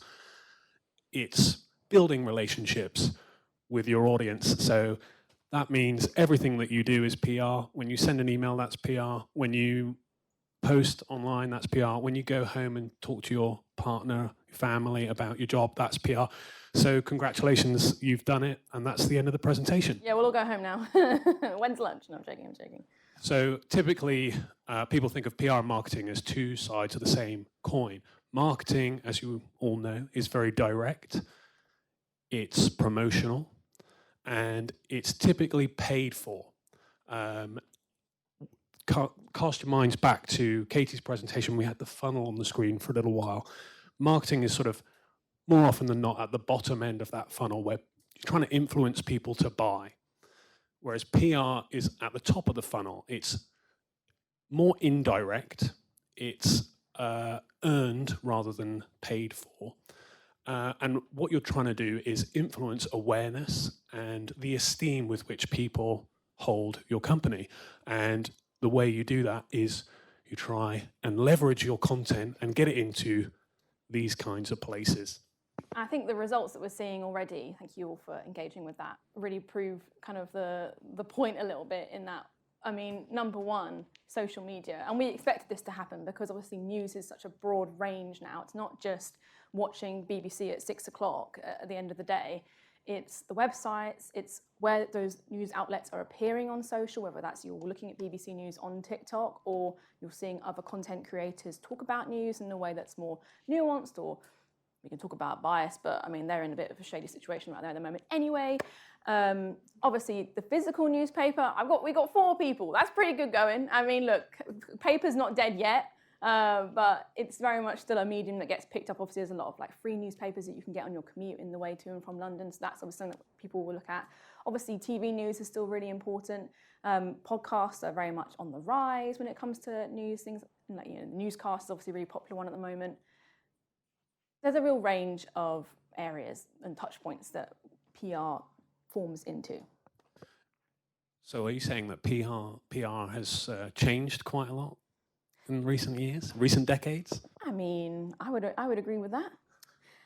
It's building relationships with your audience. So that means everything that you do is PR. When you send an email, that's PR. When you post online, that's PR. When you go home and talk to your partner, your family about your job, that's PR. So congratulations, you've done it, and that's the end of the presentation. Yeah, we'll all go home now. When's lunch? No, I'm joking. So typically, people think of PR and marketing as two sides of the same coin. Marketing, as you all know, is very direct. It's promotional, and it's typically paid for. Cast your minds back to Katie's presentation. We had the funnel on the screen for a little while. Marketing is sort of more often than not at the bottom end of that funnel where you're trying to influence people to buy. Whereas PR is at the top of the funnel. It's more indirect. It's earned rather than paid for. And what you're trying to do is influence awareness and the esteem with which people hold your company. And the way you do that is you try and leverage your content and get it into these kinds of places. I think the results that we're seeing already, thank you all for engaging with that, really prove kind of the point a little bit in that, I mean, number one, social media. And we expected this to happen because obviously news is such a broad range now. It's not just watching BBC at 6 o'clock at the end of the day. It's the websites, it's where those news outlets are appearing on social, whether that's you're looking at BBC News on TikTok or you're seeing other content creators talk about news in a way that's more nuanced, or we can talk about bias, but I mean, they're in a bit of a shady situation right there at the moment anyway. Obviously, the physical newspaper, we got 4 people. That's pretty good going. I mean, look, paper's not dead yet. But it's very much still a medium that gets picked up. Obviously, there's a lot of like free newspapers that you can get on your commute in the way to and from London. So that's obviously something that people will look at. Obviously, TV news is still really important. Podcasts are very much on the rise when it comes to news. Things like, you know, newscasts is obviously a really popular one at the moment. There's a real range of areas and touch points that PR forms into. So are you saying that PR has changed quite a lot in recent years, recent decades? I mean, I would agree with that.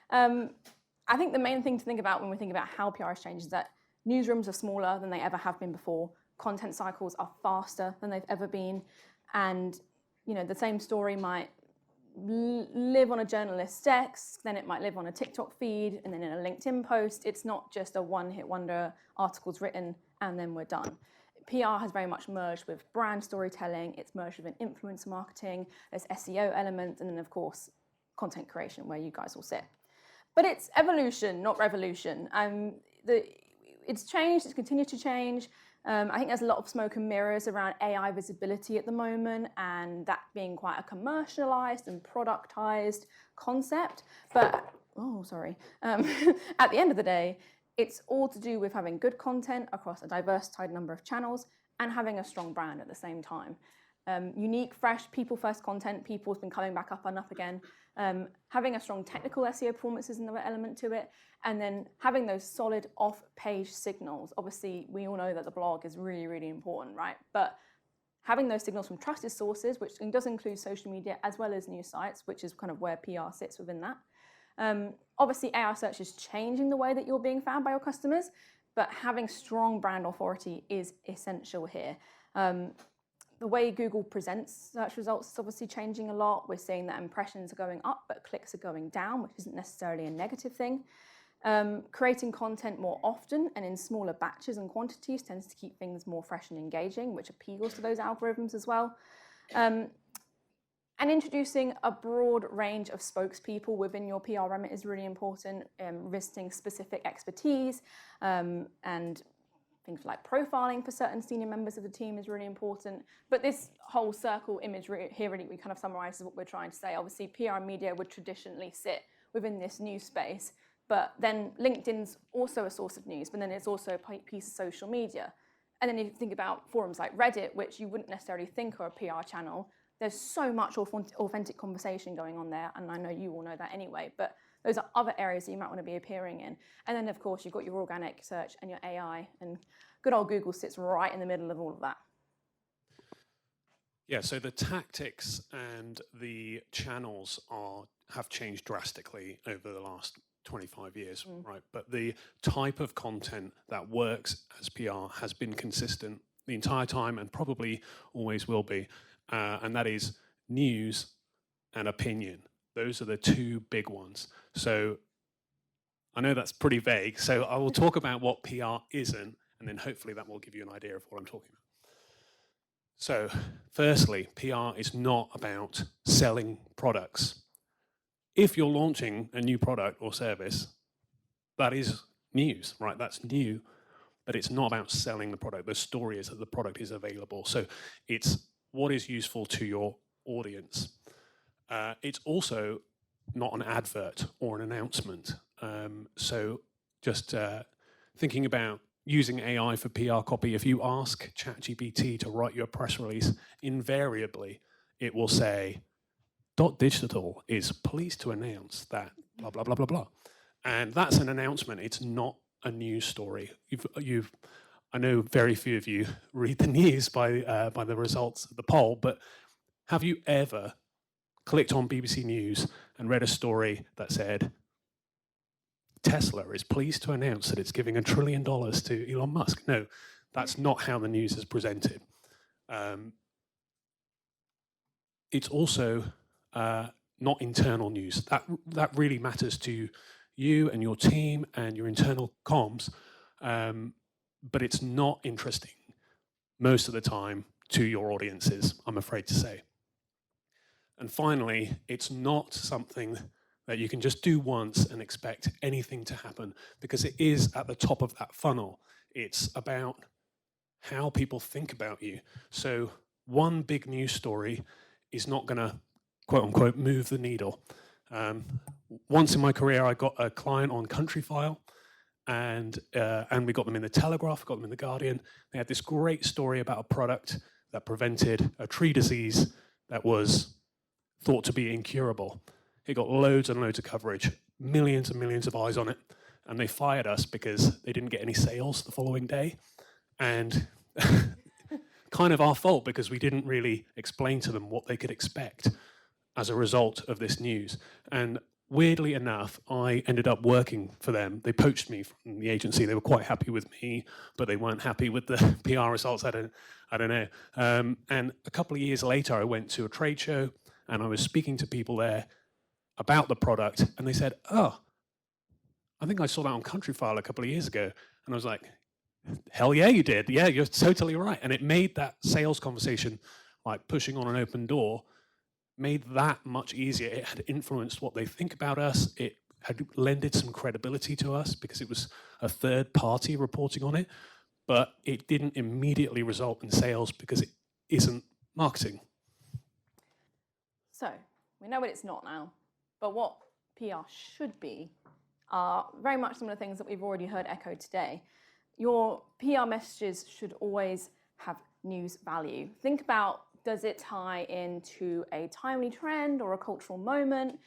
I think the main thing to think about when we think about how PR has changed is that newsrooms are smaller than they ever have been before. Content cycles are faster than they've ever been. And, you know, the same story might live on a journalist's desk, then it might live on a TikTok feed, and then in a LinkedIn post. It's not just a one-hit wonder, articles written, and then we're done. PR has very much merged with brand storytelling, it's merged with an influencer marketing, there's SEO elements, and then of course, content creation, where you guys will sit. But it's evolution, not revolution. It's changed, it's continued to change. I think there's a lot of smoke and mirrors around AI visibility at the moment, and that being quite a commercialized and productized concept. But, at the end of the day, it's all to do with having good content across a diversified number of channels and having a strong brand at the same time. Unique, fresh, people-first content, people's been coming back up and up again. Having a strong technical SEO performance is another element to it. And then having those solid off-page signals. Obviously, we all know that the blog is really, really important, right? But having those signals from trusted sources, which does include social media as well as news sites, which is kind of where PR sits within that. Obviously, AI search is changing the way that you're being found by your customers, but having strong brand authority is essential here. The way Google presents search results is obviously changing a lot. We're seeing that impressions are going up, but clicks are going down, which isn't necessarily a negative thing. Creating content more often and in smaller batches and quantities tends to keep things more fresh and engaging, which appeals to those algorithms as well. And introducing a broad range of spokespeople within your PR remit is really important. Visiting specific expertise and things like profiling for certain senior members of the team is really important. But this whole circle image here really kind of summarizes what we're trying to say. Obviously, PR and media would traditionally sit within this news space, but then LinkedIn's also a source of news, but then it's also a piece of social media. And then if you think about forums like Reddit, which you wouldn't necessarily think are a PR channel, there's so much authentic conversation going on there, and I know you all know that anyway, but those are other areas that you might want to be appearing in. And then, of course, you've got your organic search and your AI, and good old Google sits right in the middle of all of that. Yeah, so the tactics and the channels have changed drastically over the last 25 years, right? But the type of content that works as PR has been consistent the entire time and probably always will be. And that is news and opinion. Those are the two big ones. So I know that's pretty vague. So I will talk about what PR isn't, and then hopefully that will give you an idea of what I'm talking about. So firstly, PR is not about selling products. If you're launching a new product or service, that is news, right? That's new, but it's not about selling the product. The story is that the product is available. So it's what is useful to your audience. It's also not an advert or an announcement. So just thinking about using AI for PR copy, if you ask ChatGPT to write you a press release, invariably it will say, Digital is pleased to announce that blah, blah, blah, blah, blah. And that's an announcement. It's not a news story. I know very few of you read the news by the results of the poll, but have you ever clicked on BBC News and read a story that said, Tesla is pleased to announce that it's giving $1 trillion to Elon Musk? No, that's not how the news is presented. It's also not internal news. That really matters to you and your team and your internal comms, but it's not interesting most of the time to your audiences, I'm afraid to say. And finally, it's not something that you can just do once and expect anything to happen, because it is at the top of that funnel. It's about how people think about you. So one big news story is not going to, quote unquote, move the needle. Once in my career, I got a client on Countryfile, and we got them in the Telegraph, got them in the Guardian. They had this great story about a product that prevented a tree disease that was thought to be incurable. It got loads and loads of coverage, millions and millions of eyes on it, and they fired us because they didn't get any sales the following day. And kind of our fault, because we didn't really explain to them what they could expect as a result of this news. And weirdly enough, I ended up working for them. They poached me from the agency. They were quite happy with me, but they weren't happy with the PR results. I don't know. And a couple of years later, I went to a trade show, and I was speaking to people there about the product, and they said, oh, I think I saw that on Countryfile a couple of years ago. And I was like, hell yeah, you did. Yeah, you're totally right. And it made that sales conversation, like pushing on an open door, made that much easier. It had influenced what they think about us. It had lended some credibility to us because it was a third party reporting on it, but it didn't immediately result in sales because it isn't marketing. So we know what it's not now, but what PR should be are very much some of the things that we've already heard echoed today. Your PR messages should always have news value. Think about, does it tie into a timely trend or a cultural moment?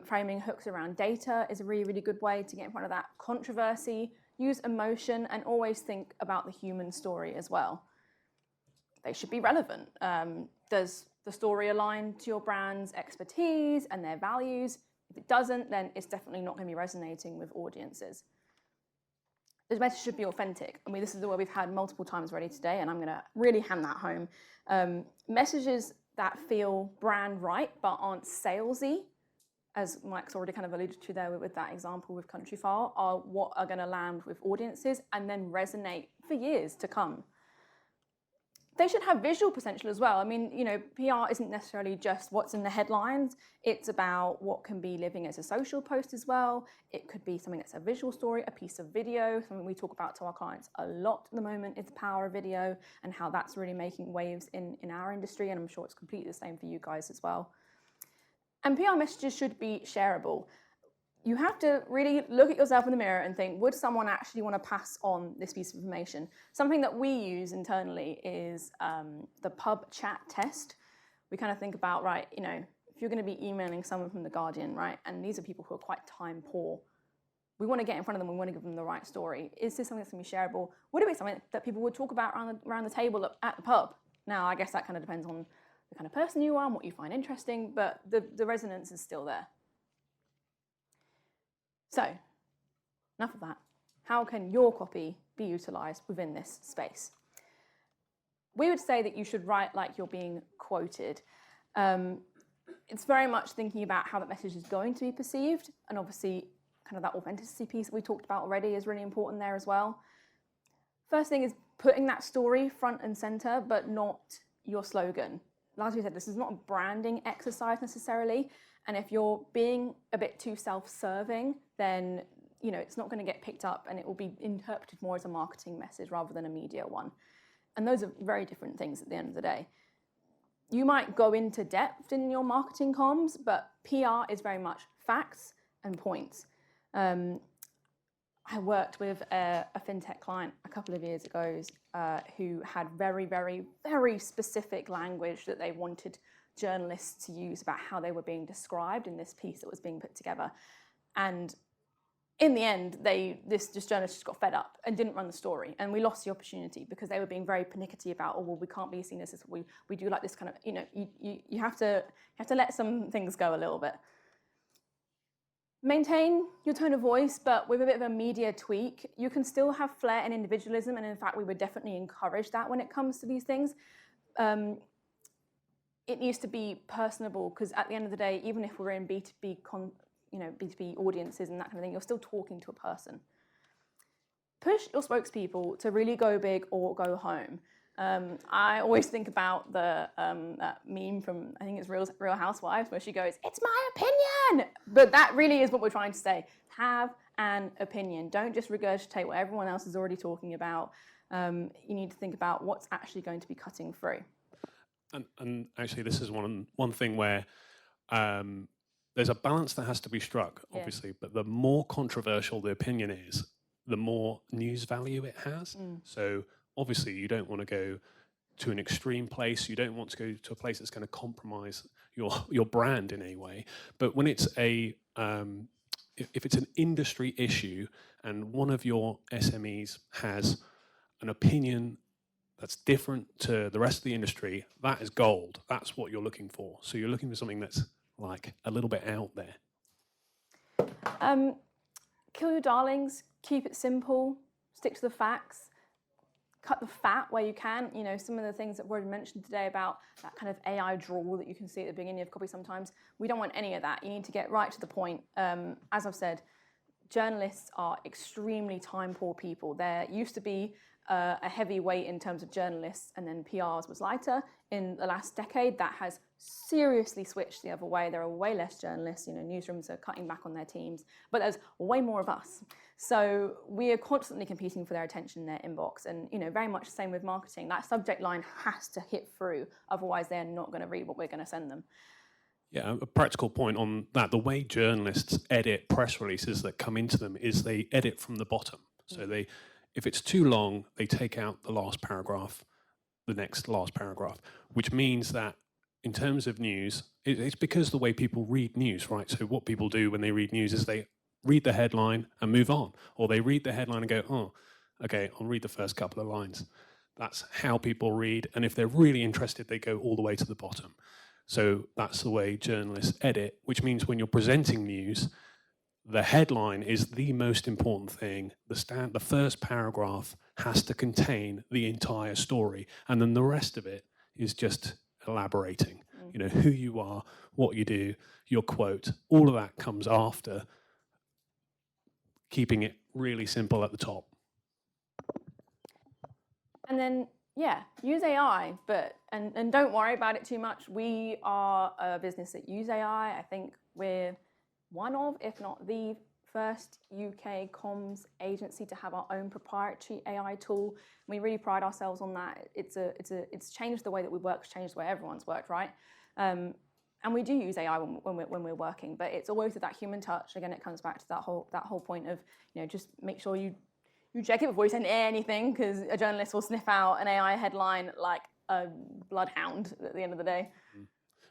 Framing hooks around data is a really, really good way to get in front of that controversy. Use emotion, and always think about the human story as well. They should be relevant. Does the story align to your brand's expertise and their values? If it doesn't, then it's definitely not going to be resonating with audiences. The message should be authentic. I mean, this is the word we've had multiple times already today, and I'm going to really hand that home. Messages that feel brand right but aren't salesy, as Mike's already kind of alluded to there with that example with Countryfile, are what are going to land with audiences and then resonate for years to come. they should have visual potential as well. I mean, you know, PR isn't necessarily just what's in the headlines. It's about what can be living as a social post as well. It could be something that's a visual story, a piece of video. Something we talk about to our clients a lot at the moment is the power of video and how that's really making waves in our industry. And I'm sure it's completely the same for you guys as well. And PR messages should be shareable. You have to really look at yourself in the mirror and think, would someone actually want to pass on this piece of information? Something that we use internally is the pub chat test. We kind of think about, right, you know, if you're going to be emailing someone from The Guardian, right, and these are people who are quite time poor, we want to get in front of them, we want to give them the right story. Is this something that's going to be shareable? Would it be something that people would talk about around the table at the pub? Now, I guess that kind of depends on the kind of person you are and what you find interesting, but the resonance is still there. So, enough of that. How can your copy be utilised within this space? We would say that you should write like you're being quoted. It's very much thinking about how that message is going to be perceived, and obviously kind of that authenticity piece that we talked about already is really important there as well. First thing is putting that story front and centre, but not your slogan. As we said, this is not a branding exercise necessarily. And if you're being a bit too self-serving, then you know it's not going to get picked up, and it will be interpreted more as a marketing message rather than a media one. And those are very different things at the end of the day. You might go into depth in your marketing comms, but PR is very much facts and points. I worked with a fintech client a couple of years ago who had very, very, very specific language that they wanted journalists to use about how they were being described in this piece that was being put together. And in the end, this journalist just got fed up and didn't run the story. And we lost the opportunity because they were being very pernickety about, oh, well, we can't be seen as this, we do like this kind of, you know, you have to let some things go a little bit. Maintain your tone of voice, but with a bit of a media tweak. You can still have flair and individualism, and in fact, we would definitely encourage that when it comes to these things. It needs to be personable, because at the end of the day, even if we're in B2B, B2B audiences and that kind of thing, you're still talking to a person. Push your spokespeople to really go big or go home. I always think about that meme from, I think it's Real Housewives, where she goes, "It's my opinion!" But that really is what we're trying to say. Have an opinion. Don't just regurgitate what everyone else is already talking about. You need to think about what's actually going to be cutting through. And actually, this is one thing where there's a balance that has to be struck, obviously, but the more controversial the opinion is, the more news value it has. So obviously, you don't want to go to an extreme place. You don't want to go to a place that's going to compromise your brand in any way. But when it's if it's an industry issue and one of your SMEs has an opinion that's different to the rest of the industry, that is gold. That's what you're looking for. So you're looking for something that's like a little bit out there. Kill your darlings, keep it simple, stick to the facts, cut the fat where you can. You know, some of the things that were mentioned today about that kind of AI drawl that you can see at the beginning of copy sometimes, we don't want any of that. You need to get right to the point. As I've said, journalists are extremely time poor people. There used to be a heavy weight in terms of journalists, and then PRs was lighter. In the last decade, that has seriously switched the other way. There are way less journalists. You know, newsrooms are cutting back on their teams, but there's way more of us. So we are constantly competing for their attention in their inbox, and you know, very much the same with marketing. That subject line has to hit through, otherwise they're not going to read what we're going to send them. Yeah, a practical point on that. The way journalists edit press releases that come into them is they edit from the bottom. So if it's too long, they take out the last paragraph, the next last paragraph, which means that in terms of news, it's because the way people read news, right? So what people do when they read news is they read the headline and move on, or they read the headline and go, oh, okay, I'll read the first couple of lines. That's how people read, and if they're really interested, they go all the way to the bottom. So that's the way journalists edit, which means when you're presenting news, the headline is the most important thing. The first paragraph has to contain the entire story, and then the rest of it is just elaborating. You know, who you are, what you do, your quote, all of that comes after, keeping it really simple at the top. And then yeah, use AI, but and don't worry about it too much. We are a business that use AI. I think we're one of, if not the first UK comms agency to have our own proprietary AI tool. We really pride ourselves on that. It's changed the way that we work, it's changed the way everyone's worked, right? And we do use AI when we're working, but it's always with that human touch. Again, it comes back to that whole point of, just make sure you check it before you send anything, because a journalist will sniff out an AI headline like a bloodhound at the end of the day.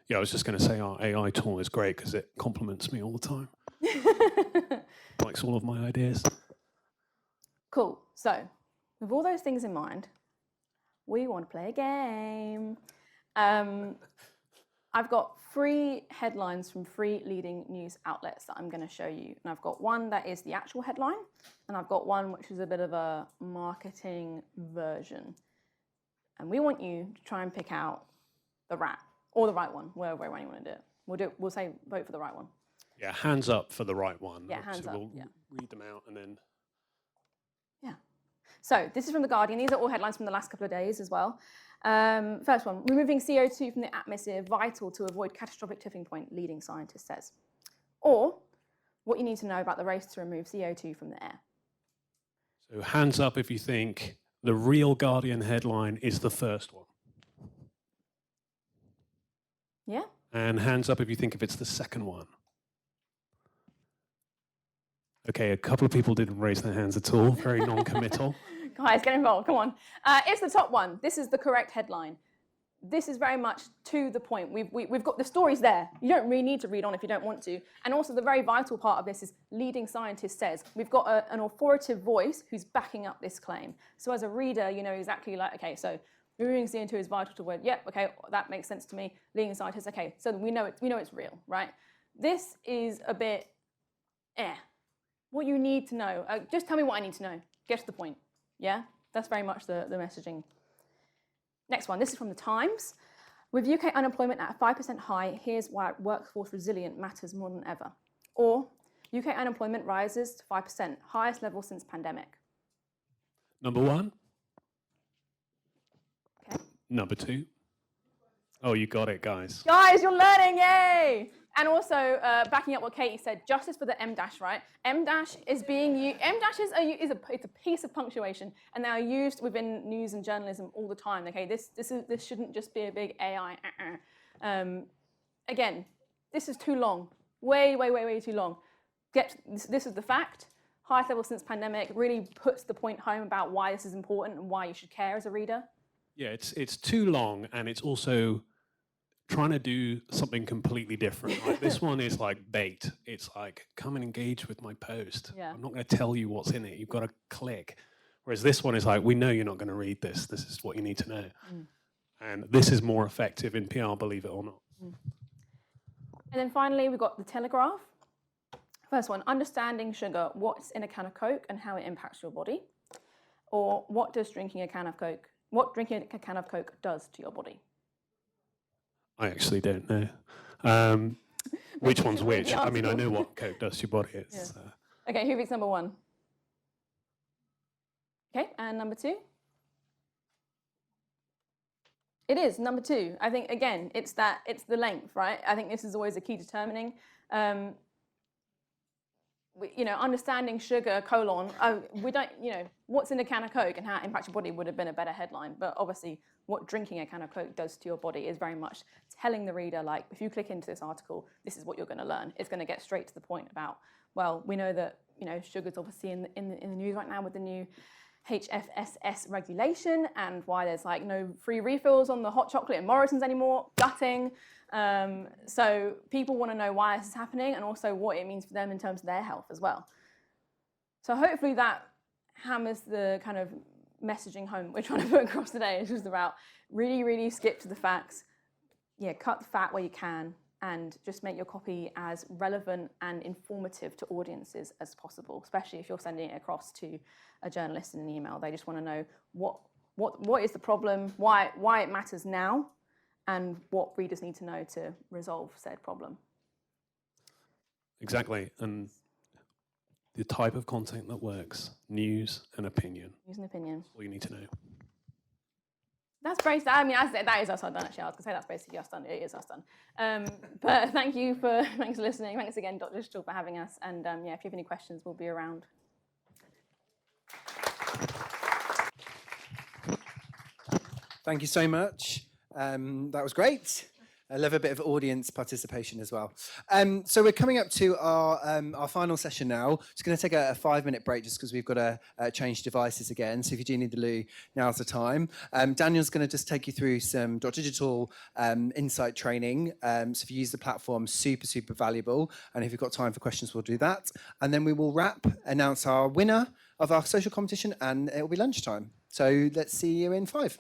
Yeah, I was just going to say our AI tool is great because it compliments me all the time. Likes all of my ideas. Cool. So, with all those things in mind, we want to play a game. I've got 3 headlines from 3 leading news outlets that I'm going to show you. And I've got one that is the actual headline, and I've got one which is a bit of a marketing version. And we want you to try and pick out the rat, or the right one, wherever you want to do it. We'll say vote for the right one. Yeah, hands up for the right one. Yeah, hands up. We'll read them out and then... Yeah. So this is from The Guardian. These are all headlines from the last couple of days as well. First one, removing CO2 from the atmosphere, vital to avoid catastrophic tipping point, leading scientist says. Or, what you need to know about the race to remove CO2 from the air. So hands up if you think the real Guardian headline is the first one. Yeah? And hands up if you think if it's the second one. Okay, a couple of people didn't raise their hands at all. Very non-committal. Guys, get involved, come on. It's the top one. This is the correct headline. This is very much to the point. We've got the stories there. You don't really need to read on if you don't want to. And also the very vital part of this is leading scientist says. We've got an authoritative voice who's backing up this claim. So as a reader, you know exactly like, okay, so removing CO2 is vital to word. Yep, okay, that makes sense to me. Leading scientist, okay, so we know it's real, right? This is a bit, what you need to know. Just tell me what I need to know. Get to the point. Yeah, that's very much the messaging. Next one, this is from The Times. With UK unemployment at a 5% high, here's why workforce resilience matters more than ever. Or, UK unemployment rises to 5%, highest level since pandemic. Number 1. Okay. Number 2. Oh, you got it, guys. Guys, you're learning, yay! And also, backing up what Katie said, justice for the M dash, right? M dash is being used. M dash is it's a piece of punctuation, and they are used within news and journalism all the time. Okay, this shouldn't just be a big AI. Again, this is too long. Way too long. This is the fact. Highest level since pandemic really puts the point home about why this is important and why you should care as a reader. Yeah, it's too long, and it's also trying to do something completely different. Like this one is like bait. It's like, come and engage with my post. Yeah. I'm not going to tell you what's in it. You've got to click. Whereas this one is like, we know you're not going to read this. This is what you need to know. And this is more effective in PR, believe it or not. And then finally, we've got The Telegraph. First one, understanding sugar, what's in a can of Coke and how it impacts your body. Or what drinking a can of Coke does to your body. I actually don't know. Which one's which? I mean, I know what Coke does to your body. It's, Okay, who picks number 1? Okay, and number 2? It is number 2. I think, again, it's the length, right? I think this is always a key determining. Understanding sugar, we don't, what's in a can of Coke and how it impacts your body would have been a better headline. But obviously, what drinking a can of Coke does to your body is very much telling the reader, like, if you click into this article, this is what you're going to learn. It's going to get straight to the point about, well, we know that, sugar's obviously in the news right now with the new HFSS regulation and why there's like no free refills on the hot chocolate in Morrison's anymore, gutting. So people want to know why this is happening and also what it means for them in terms of their health as well. So hopefully that hammers the kind of messaging home we're trying to put across today. It's just about really skip to the facts. Yeah, cut the fat where you can and just make your copy as relevant and informative to audiences as possible, especially if you're sending it across to a journalist in an email. They just want to know what is the problem, why it matters now, and what readers need to know to resolve said problem. Exactly, and the type of content that works, news and opinion. News and opinion. That's all you need to know. That's basically, I mean, that is us done, actually. I was going to say that's basically us done. It is us done. But thanks for listening. Thanks again, Dot Digital, for having us. And yeah, if you have any questions, we'll be around. Thank you so much. That was great. I love a bit of audience participation as well. So we're coming up to our final session now. Just going to take a 5-minute break just because we've got to change devices again. So if you do need the loo, now's the time. Daniel's going to just take you through some Digital insight training. So if you use the platform, super, super valuable. And if you've got time for questions, we'll do that. And then we will announce our winner of our social competition, and it'll be lunchtime. So let's see you in 5.